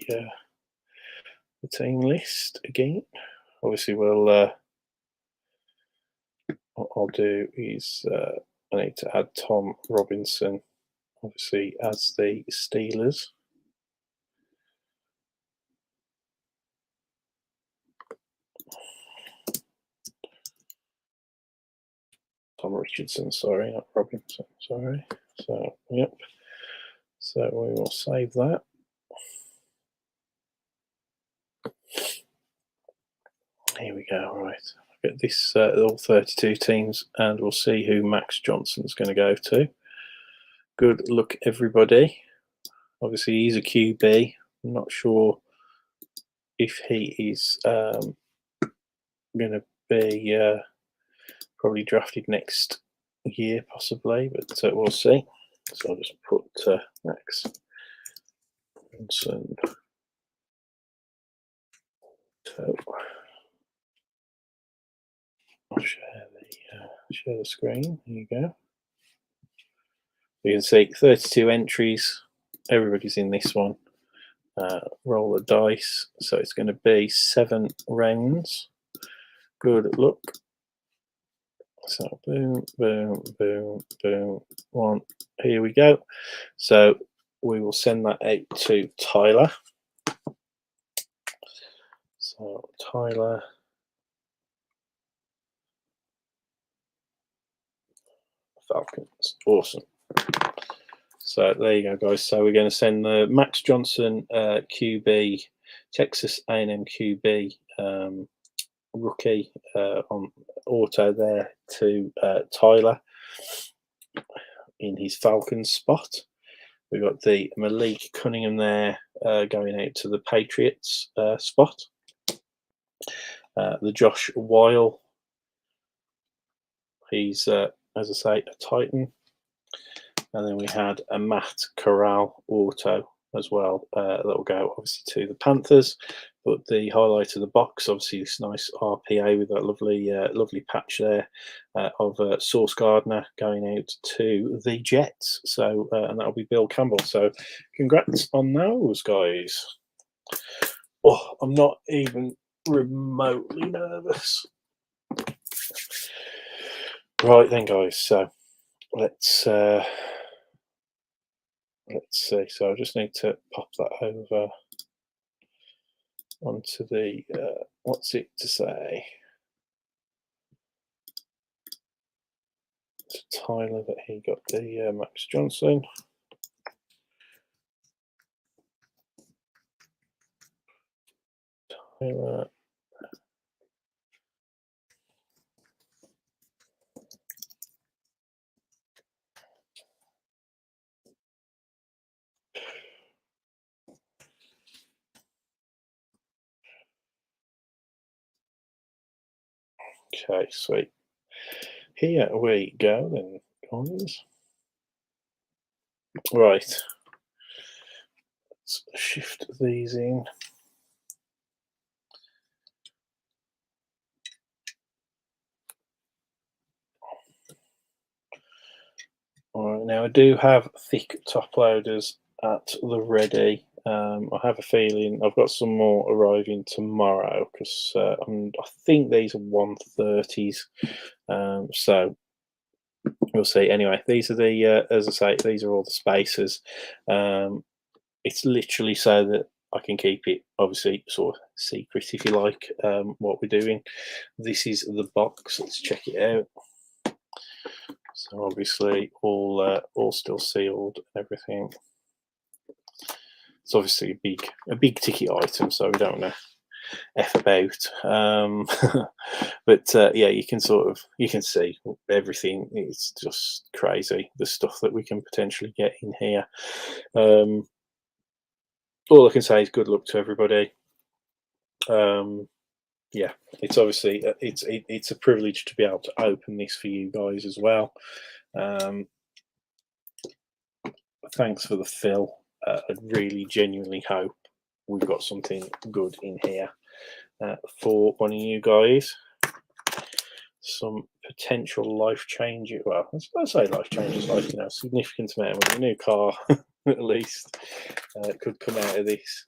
team list again. Obviously, what I'll do is I need to add Tom Robinson, obviously, as the Steelers. Tom Richardson, sorry, not Robinson, sorry. So, yep. So we will save that. Here we go, right. I'll get this, all 32 teams, and we'll see who Max Johnson's going to go to. Good luck, everybody. Obviously, he's a QB. I'm not sure if he is going to be probably drafted next year, possibly, but we'll see. So I'll just put Max Johnson. So I'll share the screen. Here you go. You can see 32 entries. Everybody's in this one. Roll the dice. So it's going to be 7 rounds. Good luck. So boom, boom, boom, boom. 1. Here we go. So we will send that out to Tyler. So Tyler. Falcons. Awesome. So there you go, guys. So we're going to send the Max Johnson QB, Texas A&M QB rookie on auto there to Tyler in his Falcons spot. We've got the Malik Cunningham there going out to the Patriots spot. The Josh Weil, he's, as I say, a Titan. And then we had a Matt Corral auto as well. That will go obviously to the Panthers. But the highlight of the box, obviously, this nice RPA with that lovely patch there of Sauce Gardner going out to the Jets. So, and that'll be Bill Campbell. So, congrats on those, guys. Oh, I'm not even remotely nervous. Right then, guys. So, let's Let's see. So I just need to pop that over onto the what's it to say to Tyler that he got the Max Johnson. Tyler. Okay, sweet. Here we go then, guys. Right, let's shift these in. All right, now I do have thick top loaders at the ready. I have a feeling I've got some more arriving tomorrow because I think these are 130s. So we'll see. Anyway, these are the, as I say, these are all the spacers. It's literally so that I can keep it, obviously, sort of secret, if you like, what we're doing. This is the box. Let's check it out. So obviously, all still sealed and everything. It's obviously a big ticket item, so we don't want to f about. But yeah, you can see everything. It's just crazy, the stuff that we can potentially get in here. All I can say is good luck to everybody. Yeah, it's obviously it's a privilege to be able to open this for you guys as well. Thanks for the fill. I really genuinely hope we've got something good in here for one of you guys. Some potential life changing, well, let's say life changes, like, significant amount of a new car at least could come out of this.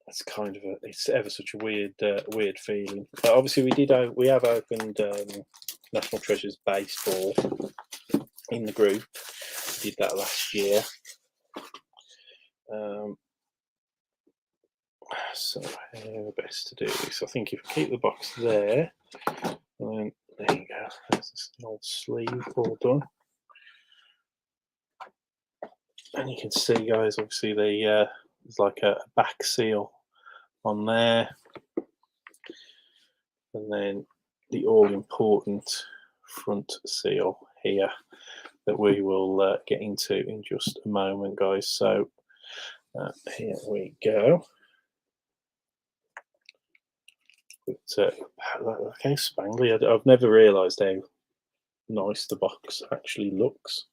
It's kind of it's ever such a weird feeling. Obviously, we have opened National Treasures baseball in the group. Did that last year. So how best to do this? I think if we keep the box there, and then there you go. There's an old sleeve all done, and you can see, guys. Obviously, there's like a back seal on there, and then the all-important front seal here that we will get into in just a moment, guys. So here we go. But okay, spangly. I've never realised how nice the box actually looks.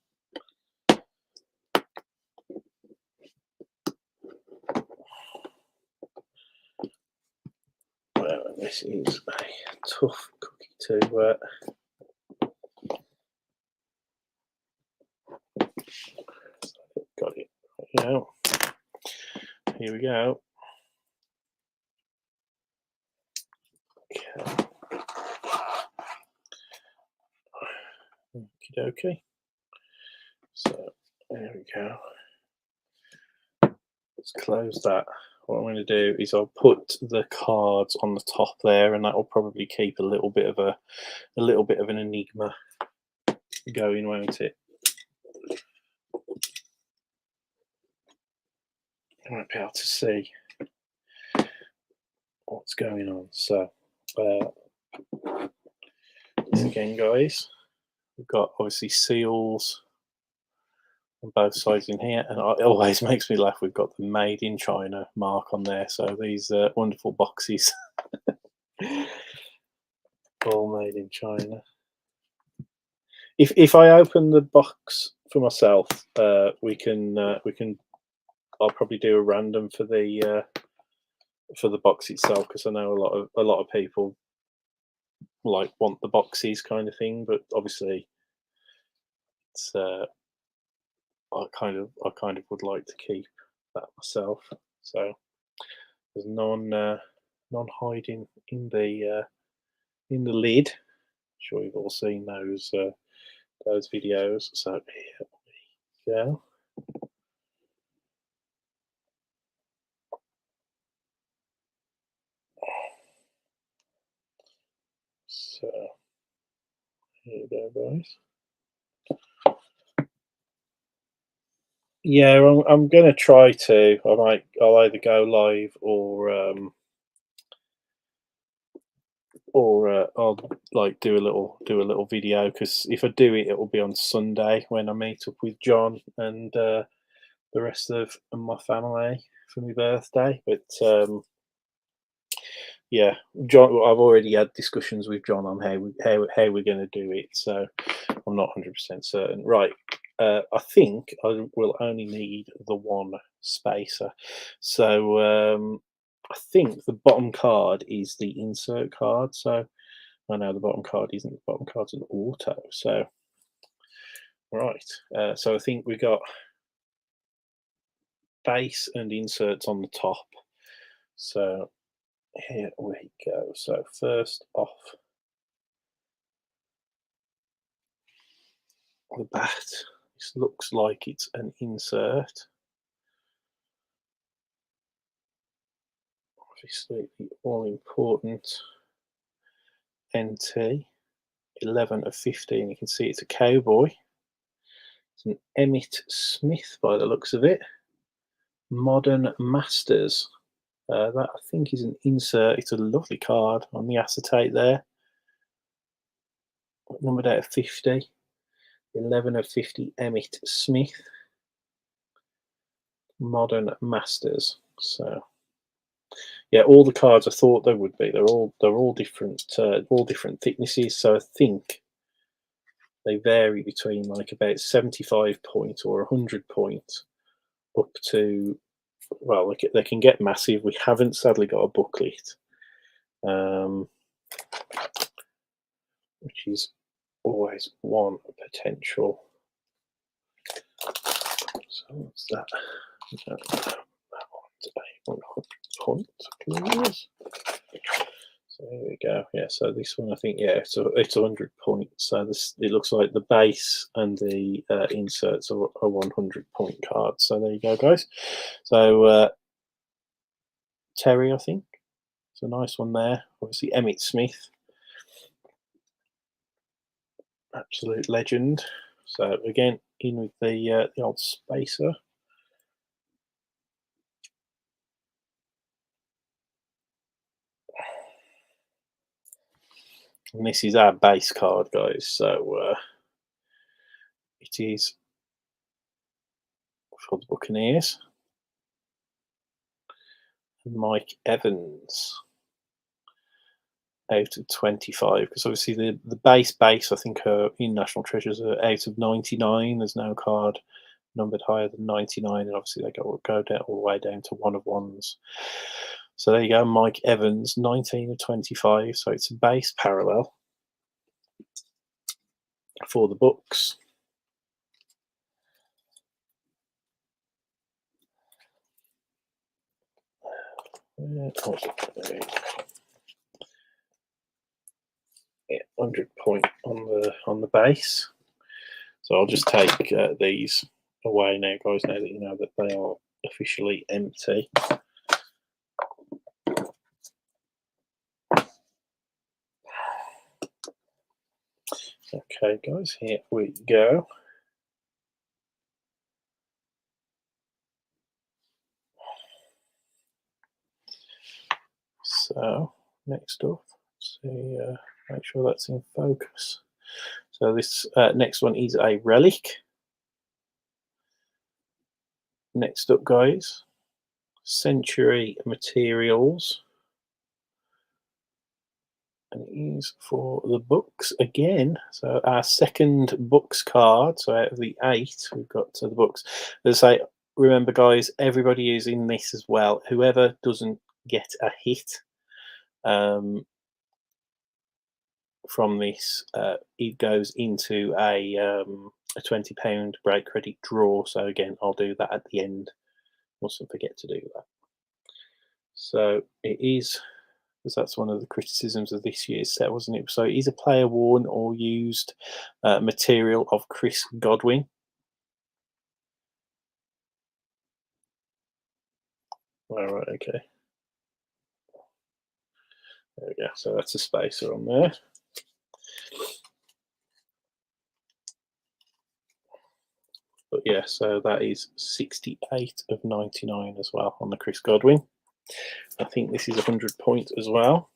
Well, this is a tough cookie to. Got it. Now, here we go. Okay. Okie dokie. So there we go. Let's close that. What I'm going to do is I'll put the cards on the top there, and that will probably keep a little bit of an enigma going, won't it? I won't be able to see what's going on. So again, guys, we've got obviously seals on both sides in here, and it always makes me laugh. We've got the Made in China mark on there. So these wonderful boxes, all made in China. If I open the box for myself, we can. I'll probably do a random for the box itself, because I know a lot of people like want the boxes kind of thing, but obviously it's I kind of would like to keep that myself. So there's none hiding in the lid. I'm sure you've all seen those videos. So here go. So here you go, guys. Yeah, I'm gonna try to. I'll either go live or I'll like do a little video, because if I do it, it will be on Sunday when I meet up with John and the rest of my family for my birthday. But yeah, John, I've already had discussions with John on how we're going to do it, so I'm not 100% certain. Right, I think I will only need the one spacer, so I think the bottom card is the insert card. So I know the bottom card isn't. The bottom card's an auto. So right, so I think we got base and inserts on the top. So here we go. So first off the bat, this looks like it's an insert. Obviously, the all important NT 11 of 15. You can see it's a cowboy. It's an Emmitt Smith by the looks of it. Modern Masters. That I think is an insert. It's a lovely card on the acetate there. Numbered out of 50. 11 of 50 Emmitt Smith. Modern Masters. So yeah, all the cards I thought they would be. They're all different thicknesses. So I think they vary between like about 75 points or 100 points up to, well, they can get massive. We haven't sadly got a booklet, which is always one potential. So what's that? That one's a 100 point, please. So there we go. Yeah, so this one I think, yeah, it's 100 points. So it looks like the base and the inserts are 100 point cards. So there you go, guys. So Terry, I think it's a nice one there. Obviously Emmitt Smith, absolute legend. So again, in with the old spacer. And this is our base card, guys. So it is for the Buccaneers. Mike Evans out of 25, because obviously the base I think in National Treasures are out of 99. There's no card numbered higher than 99, and obviously they go down all the way down to 1 of 1s. So there you go, Mike Evans, 19 of 25. So it's a base parallel for the Bucks. Yeah, 100 point on the base. So I'll just take these away now, guys, now that you know that they are officially empty. Okay, guys, here we go. So next up, let's see, make sure that's in focus. So this next one is a relic. Next up, guys, Century Materials. And it is for the Bucks again. So our second Bucks card. So out of the 8, we've got the Bucks. As I say, remember, guys, everybody is in this as well. Whoever doesn't get a hit from this, it goes into a £20 break credit draw. So again, I'll do that at the end. Mustn't forget to do that. So it is, because that's one of the criticisms of this year's set, wasn't it? So it is a player worn or used material of Chris Godwin. All right, okay. There we go. So that's a spacer on there. But yeah, so that is 68 of 99 as well on the Chris Godwin. I think this is 100 point as well.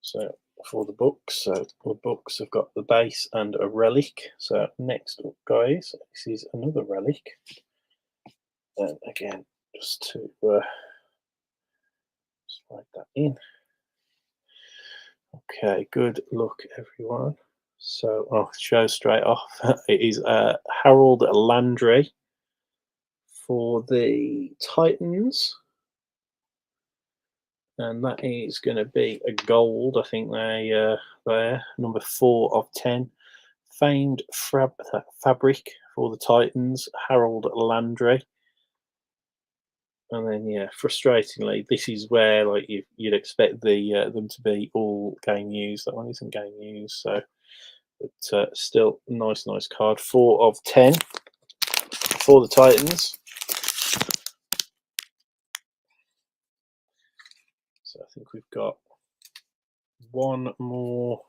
So for the books, so the books have got the base and a relic. So next up, guys, this is another relic. And again, just to slide that in. Okay, good luck, everyone. So I'll show straight off. It is Harold Landry for the Titans. And that is going to be a gold. I think they're number 4 of 10. Famed fabric for the Titans, Harold Landry. And then, yeah, frustratingly, this is where like you'd expect them to be all game used. That one isn't game used, so but still nice card. 4 of 10 for the Titans. So I think we've got one more.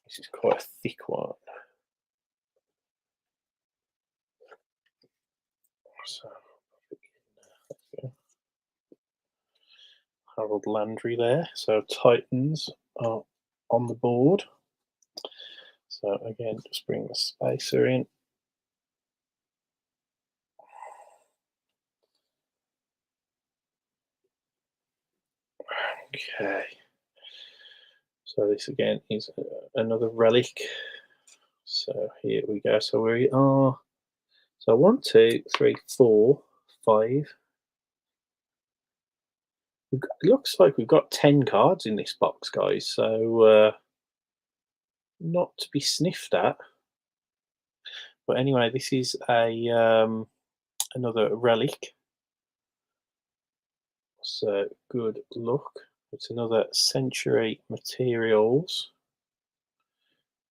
This is quite a thick one. So Harold Landry there. So Titans are on the board. So again, just bring the spacer in. Okay. So this again is another relic. So here we go. So we are. So 1, 2, 3, 4, 5. It looks like we've got 10 cards in this box, guys. So not to be sniffed at. But anyway, this is a another relic. So good luck. It's another Century Materials.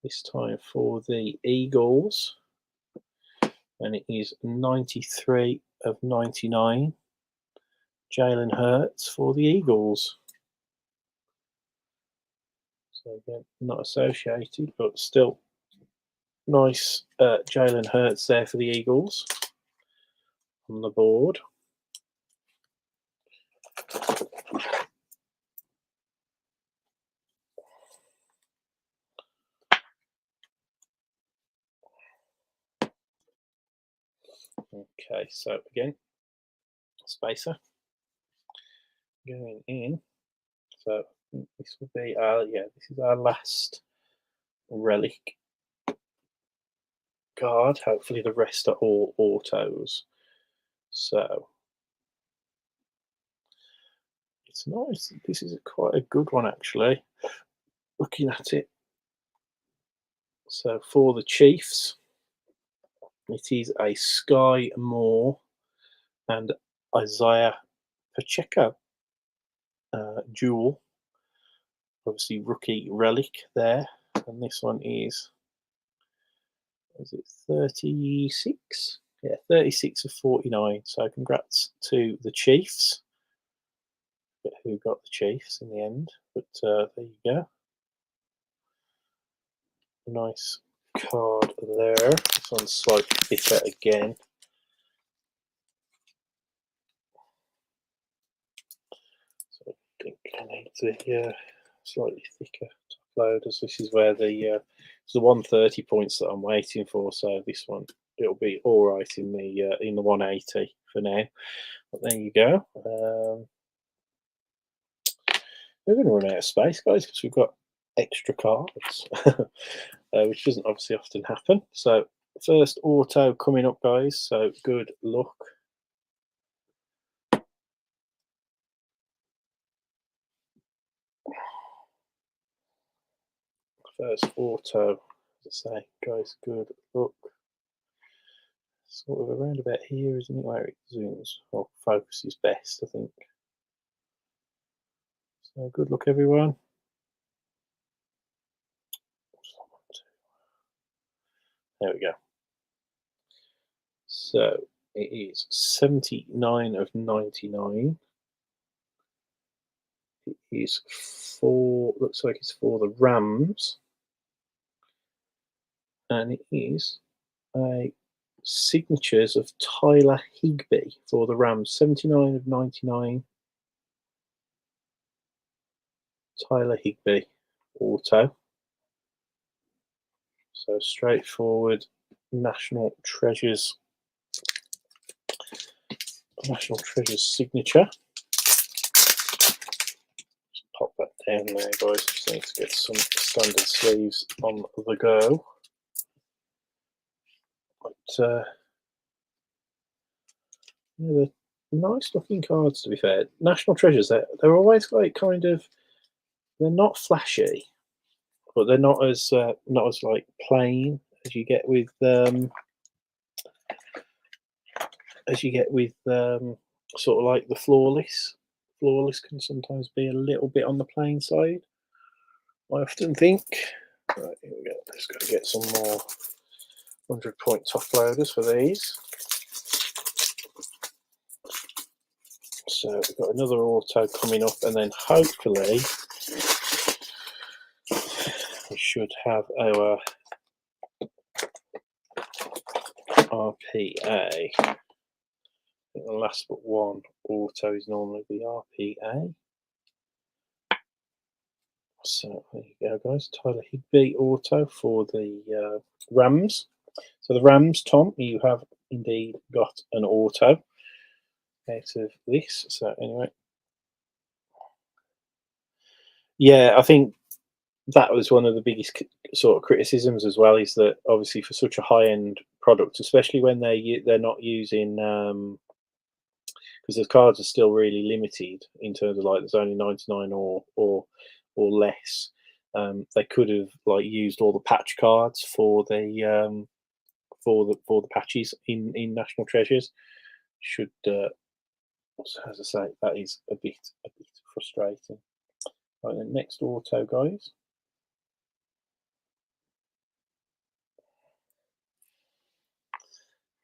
This time for the Eagles. And it is 93 of 99. Jalen Hurts for the Eagles. So again, not associated, but still nice Jalen Hurts there for the Eagles on the board. Okay, so again, spacer going in. So this will be this is our last relic card. Hopefully the rest are all autos. So it's nice. This is quite a good one actually. Looking at it. So for the Chiefs, it is a Sky Moore and Isaiah Pacheco duel. Obviously rookie relic there. And this one is it 36? Yeah, 36 of 49. So congrats to the Chiefs. Who got the Chiefs in the end. But there you go. Nice card there. This one's slightly thicker again. So I think I need the slightly thicker top loaders. This is where it's the 130 points that I'm waiting for. So this one it'll be all right in the 180 for now. But there you go. We're going to run out of space, guys, because we've got extra cards, which doesn't obviously often happen. So first auto coming up, guys. So good luck. First auto, as I say, guys, good luck. Sort of around about here, isn't it, where it zooms or focuses best, I think. So good luck, everyone. There we go. So it is 79 of 99. It is for, looks like it's for the Rams. And it is a signatures of Tyler Higbee for the Rams. 79 of 99. Tyler Higbee auto. So straightforward National Treasures signature. Just pop that down there, guys. Just need to get some standard sleeves on the go. But yeah, they're nice looking cards, to be fair. National Treasures, they're always like kind of, they're not flashy, but they're not as like plain as you get with sort of like the flawless. Flawless can sometimes be a little bit on the plain side, I often think. Right, here we go. Just got to get some more 100-point top loaders for these. So we've got another auto coming up, and then hopefully we should have our RPA. I think the last but one auto is normally the RPA. So there you go, guys. Tyler Higbee auto for the Rams. So the Rams, Tom, you have indeed got an auto out of this. So anyway, yeah, I think that was one of the biggest sort of criticisms as well, is that obviously for such a high end product, especially when they're not using because the cards are still really limited in terms of like there's only 99 or less. They could have like used all the patch cards for the patches in National Treasures. Should as I say, that is a bit frustrating. Right, then next auto, guys.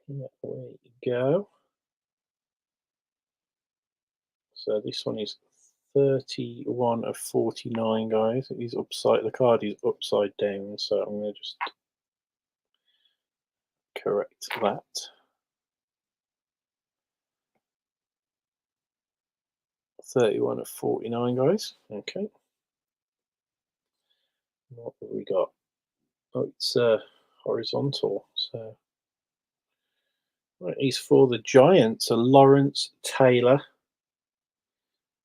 Here we go. So this one is 31 of 49, guys. It is upside. The card is upside down, so I'm going to just correct that. $31 of 49, guys. Okay. What have we got? Oh, it's horizontal. So right, he's for the Giants. A Lawrence Taylor,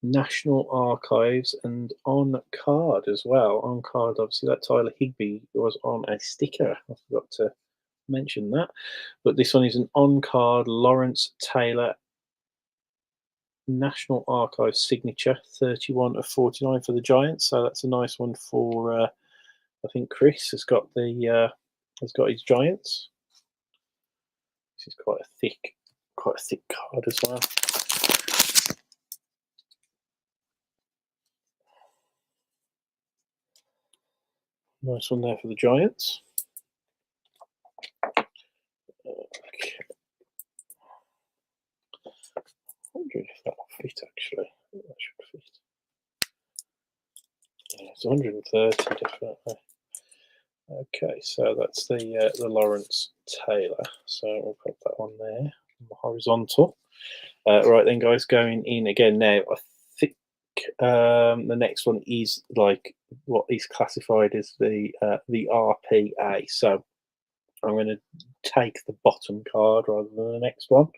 National Archives, and on card as well. On card, obviously, that Tyler Higbee was on a sticker. I forgot to mention that. But this one is an on card Lawrence Taylor, National Archives signature, 31 of 49 for the Giants. So that's a nice one for. I think Chris has got his Giants. This is quite a thick card as well. Nice one there for the Giants. Okay. I wonder if that will fit actually. I think that should fit. Yeah, it's 130 definitely. Okay, so that's the Lawrence Taylor. So we'll put that on there, on the horizontal. Right then, guys, going in again now. I think the next one is like what is classified as the RPA. So I'm going to take the bottom card rather than the next one.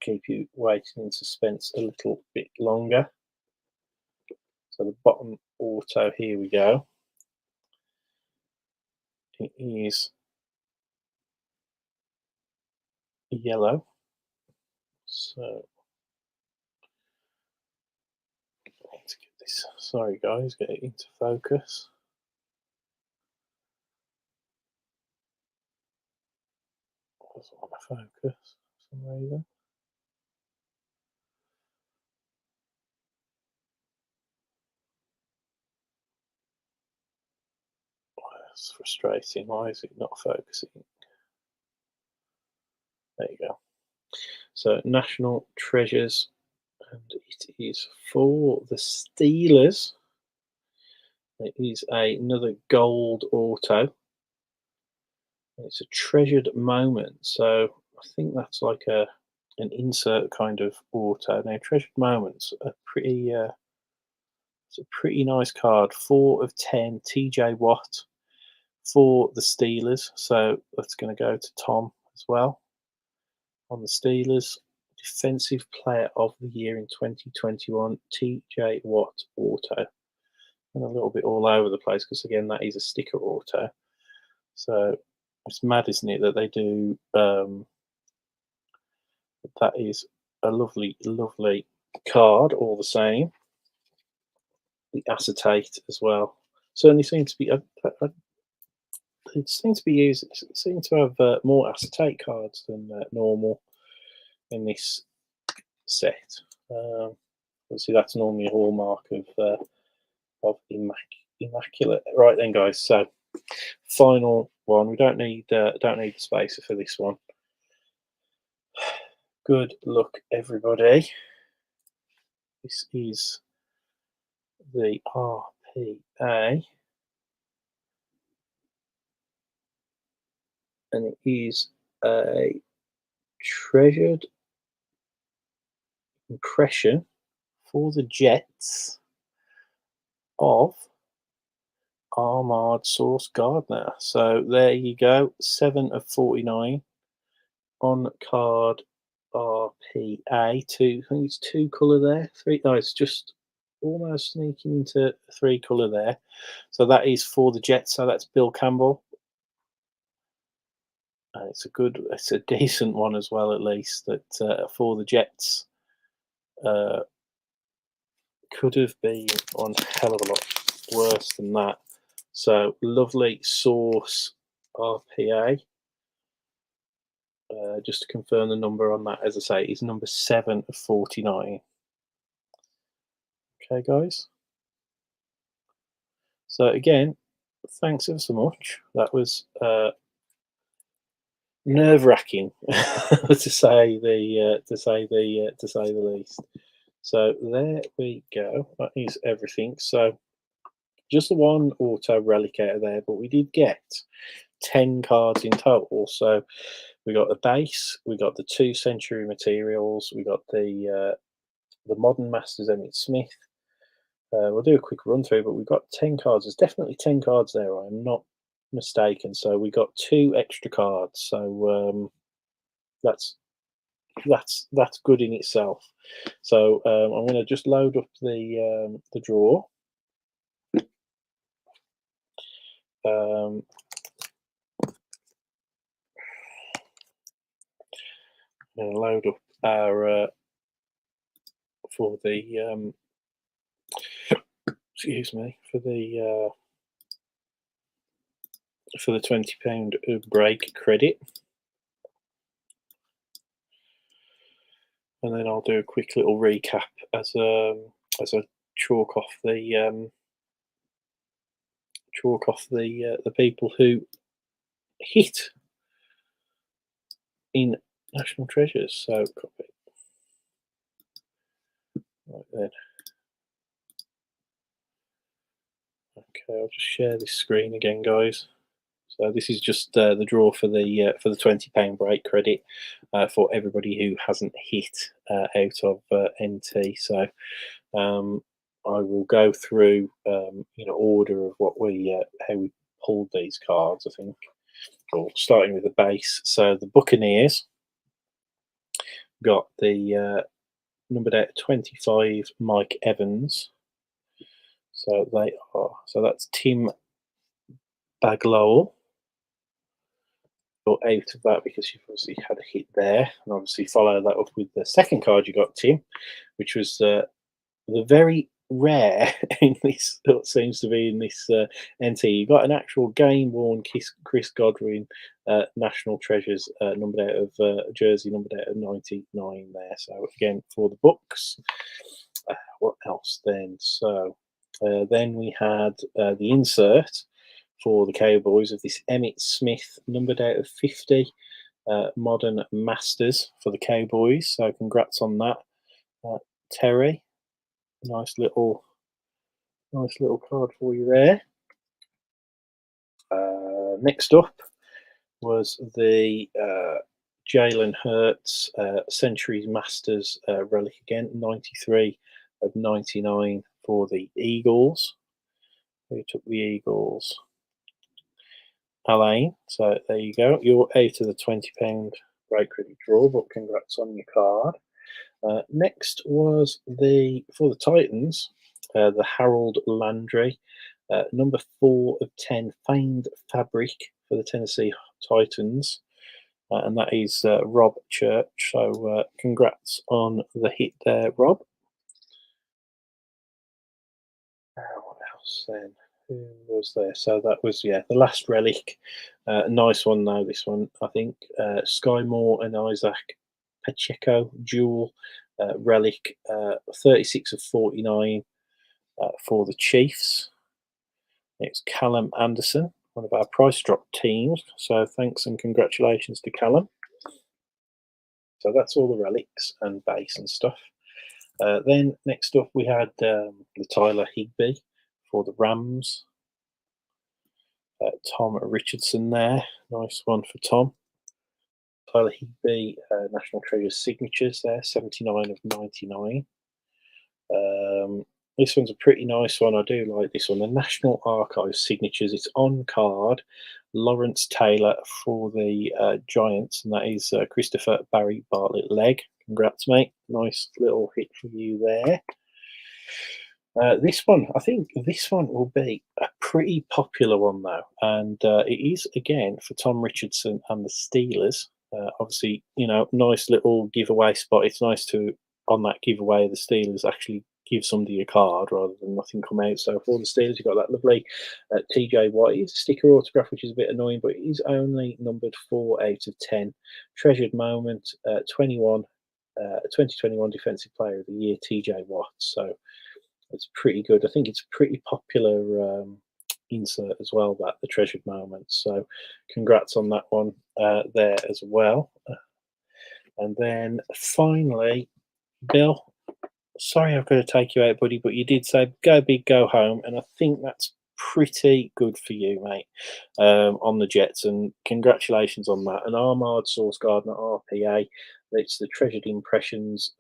Keep you waiting in suspense a little bit longer. So the bottom auto, here we go. It is yellow. So I need to get this. Sorry, guys, get it into focus. Doesn't want to focus for some reason. That's frustrating. Why is it not focusing? There you go. So National Treasures, and it is for the Steelers. It is another gold auto. It's a treasured moment. So I think that's like an insert kind of auto. Now treasured moments are pretty. It's a pretty nice card. 4 of 10. TJ Watt for the Steelers. So that's going to go to Tom as well on the Steelers. Defensive Player of the Year in 2021, TJ Watt auto. And a little bit all over the place because, again, that is a sticker auto. So it's mad, isn't it, that they do. That is a lovely, lovely card all the same. The acetate as well. Certainly seems to be. It seems to be used. It seems to have more acetate cards than normal in this set. Obviously, that's normally a hallmark of immaculate. Right then, guys. So, final one. We don't need the spacer for this one. Good luck, everybody. This is the RPA, and it is a treasured impression for the Jets of Ahmad Sauce Gardner. So there you go, 7 of 49 on card RPA. Two, I think it's 2 colour there. 3. No, it's just almost sneaking into 3 colour there. So that is for the Jets. So that's Bill Campbell. It's a decent one as well, at least, that for the Jets. Could have been one hell of a lot worse than that. So lovely Source RPA. Just to confirm the number on that, as I say, is number 7 of 49. Okay, guys. So again, thanks ever so much. That was nerve-wracking, to say the least. So there we go. That is everything. So just the one auto relicator there, but we did get 10 cards in total. So we got the base, we got the 2 Century Materials, we got the Modern Masters Emmitt Smith. We'll do a quick run through, but we've got 10 cards. There's definitely 10 cards there. I'm not mistaken. So we got 2 extra cards. So that's good in itself. So I'm going to just load up the draw. I'm going to load up our for the excuse me, for the £20 break credit, and then I'll do a quick little recap as I chalk off the people who hit in National Treasures. So copy. Right then. Okay, I'll just share this screen again, guys. So this is just the draw for the £20 break credit for everybody who hasn't hit out of NT. So I will go through order of what how we pulled these cards. I think, starting with the base. So the Buccaneers got the numbered out 25 Mike Evans. So that's Tim Baglowell. Got out of that because you've obviously had a hit there, and obviously follow that up with the second card you got, Tim, which was the very rare in this, what seems to be in this NT. You got an actual game worn Chris Godwin National Treasures numbered out of jersey numbered out of 99 there. So again, for the books. What else then? So then we had the insert for the Cowboys of this Emmitt Smith, numbered out of 50, Modern Masters for the Cowboys. So congrats on that, Terry. Nice little card for you there. Next up was the Jalen Hurts Centuries Masters relic again, 93 of 99 for the Eagles. Who took the Eagles? Alain. So there you go. You're out of the £20 break credit draw, but congrats on your card. Next was for the Titans, the Harold Landry, number 4 of 10 Famed Fabric for the Tennessee Titans. And that is Rob Church. So congrats on the hit there, Rob. What else then? Who was there? So that was, the last relic. Nice one though, this one, I think. Sky Moore and Isaac Pacheco dual relic, 36 of 49 for the Chiefs. It's Callum Anderson, one of our price drop teams. So thanks and congratulations to Callum. So that's all the relics and base and stuff. Then next up we had the Tyler Higbee for the Rams. Tom Richardson there. Nice one for Tom. Tyler Higbee, National Treasure signatures there, 79 of 99. This one's a pretty nice one. I do like this one. The National Archives signatures. It's on card. Lawrence Taylor for the Giants, and that is Christopher Barry Bartlett Leg. Congrats, mate. Nice little hit for you there. This one, I think this one will be a pretty popular one though, and it is again for Tom Richardson and the Steelers. Obviously, nice little giveaway spot. It's nice to, on that giveaway, the Steelers actually give somebody a card rather than nothing come out. So for the Steelers, you've got that lovely TJ Watt. It's a sticker autograph, which is a bit annoying, but it is only numbered 4 out of 10. Treasured moment, 2021 Defensive Player of the Year, TJ Watt. So it's pretty good. I think it's a pretty popular insert as well, the treasured moment. So congrats on that one there as well. And then finally, Bill, sorry I've got to take you out, buddy, but you did say go big, go home, and I think that's pretty good for you, mate, on the Jets, and congratulations on that. An Armard Source Gardener RPA. It's the Treasured Impressions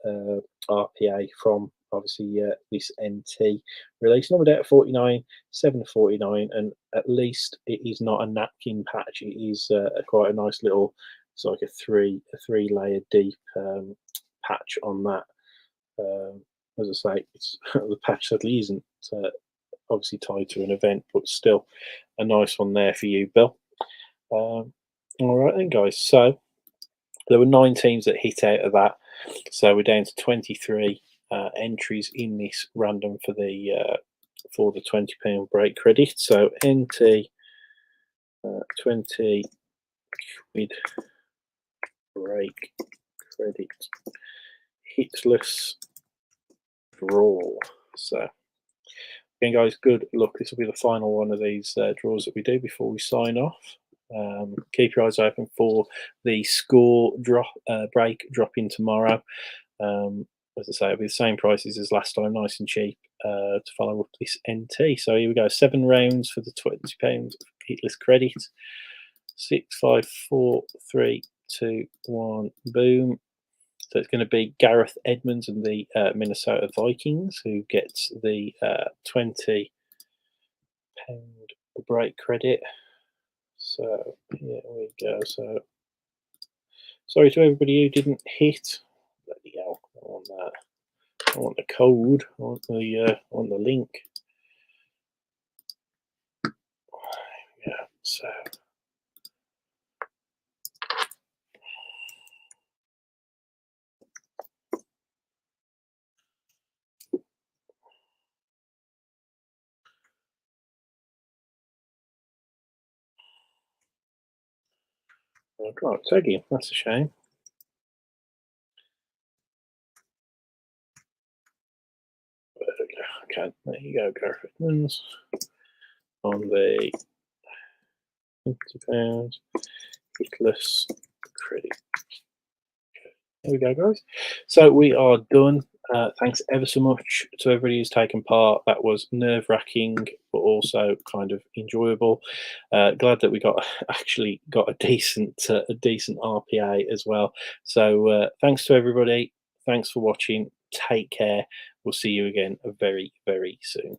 RPA from, obviously, this NT release. Numbered out of 49, 7 of 49, and at least it is not a napkin patch. It is quite a nice little, it's like a three layer deep patch on that. As I say, it's the patch sadly isn't obviously tied to an event, but still a nice one there for you, Bill. All right then, guys. So there were 9 teams that hit out of that. So we're down to 23 entries in this random for the £20 break credit. So NT 20 quid break credit hitless draw. So again, guys, good luck. This will be the final one of these draws that we do before we sign off. Keep your eyes open for the score break dropping tomorrow. As I say, it'll be the same prices as last time, nice and cheap, to follow up this NT. So here we go, 7 rounds for the £20 hitless credit. 6, 5, 4, 3, 2, 1, boom. So it's going to be Gareth Edmonds and the Minnesota Vikings who gets the £20 break credit. So here we go. So sorry to everybody who didn't hit. Bloody hell! I want that. I want the code. I want the link. Yeah. So. I can't tag you. That's a shame. Okay, there you go, Gareth Edmonds on the £50 hitless credit. There we go, guys. So we are done. Thanks ever so much to everybody who's taken part. That was nerve-wracking, but also kind of enjoyable. Glad that we got actually got a decent RPA as well. So thanks to everybody. Thanks for watching. Take care. We'll see you again very, very soon.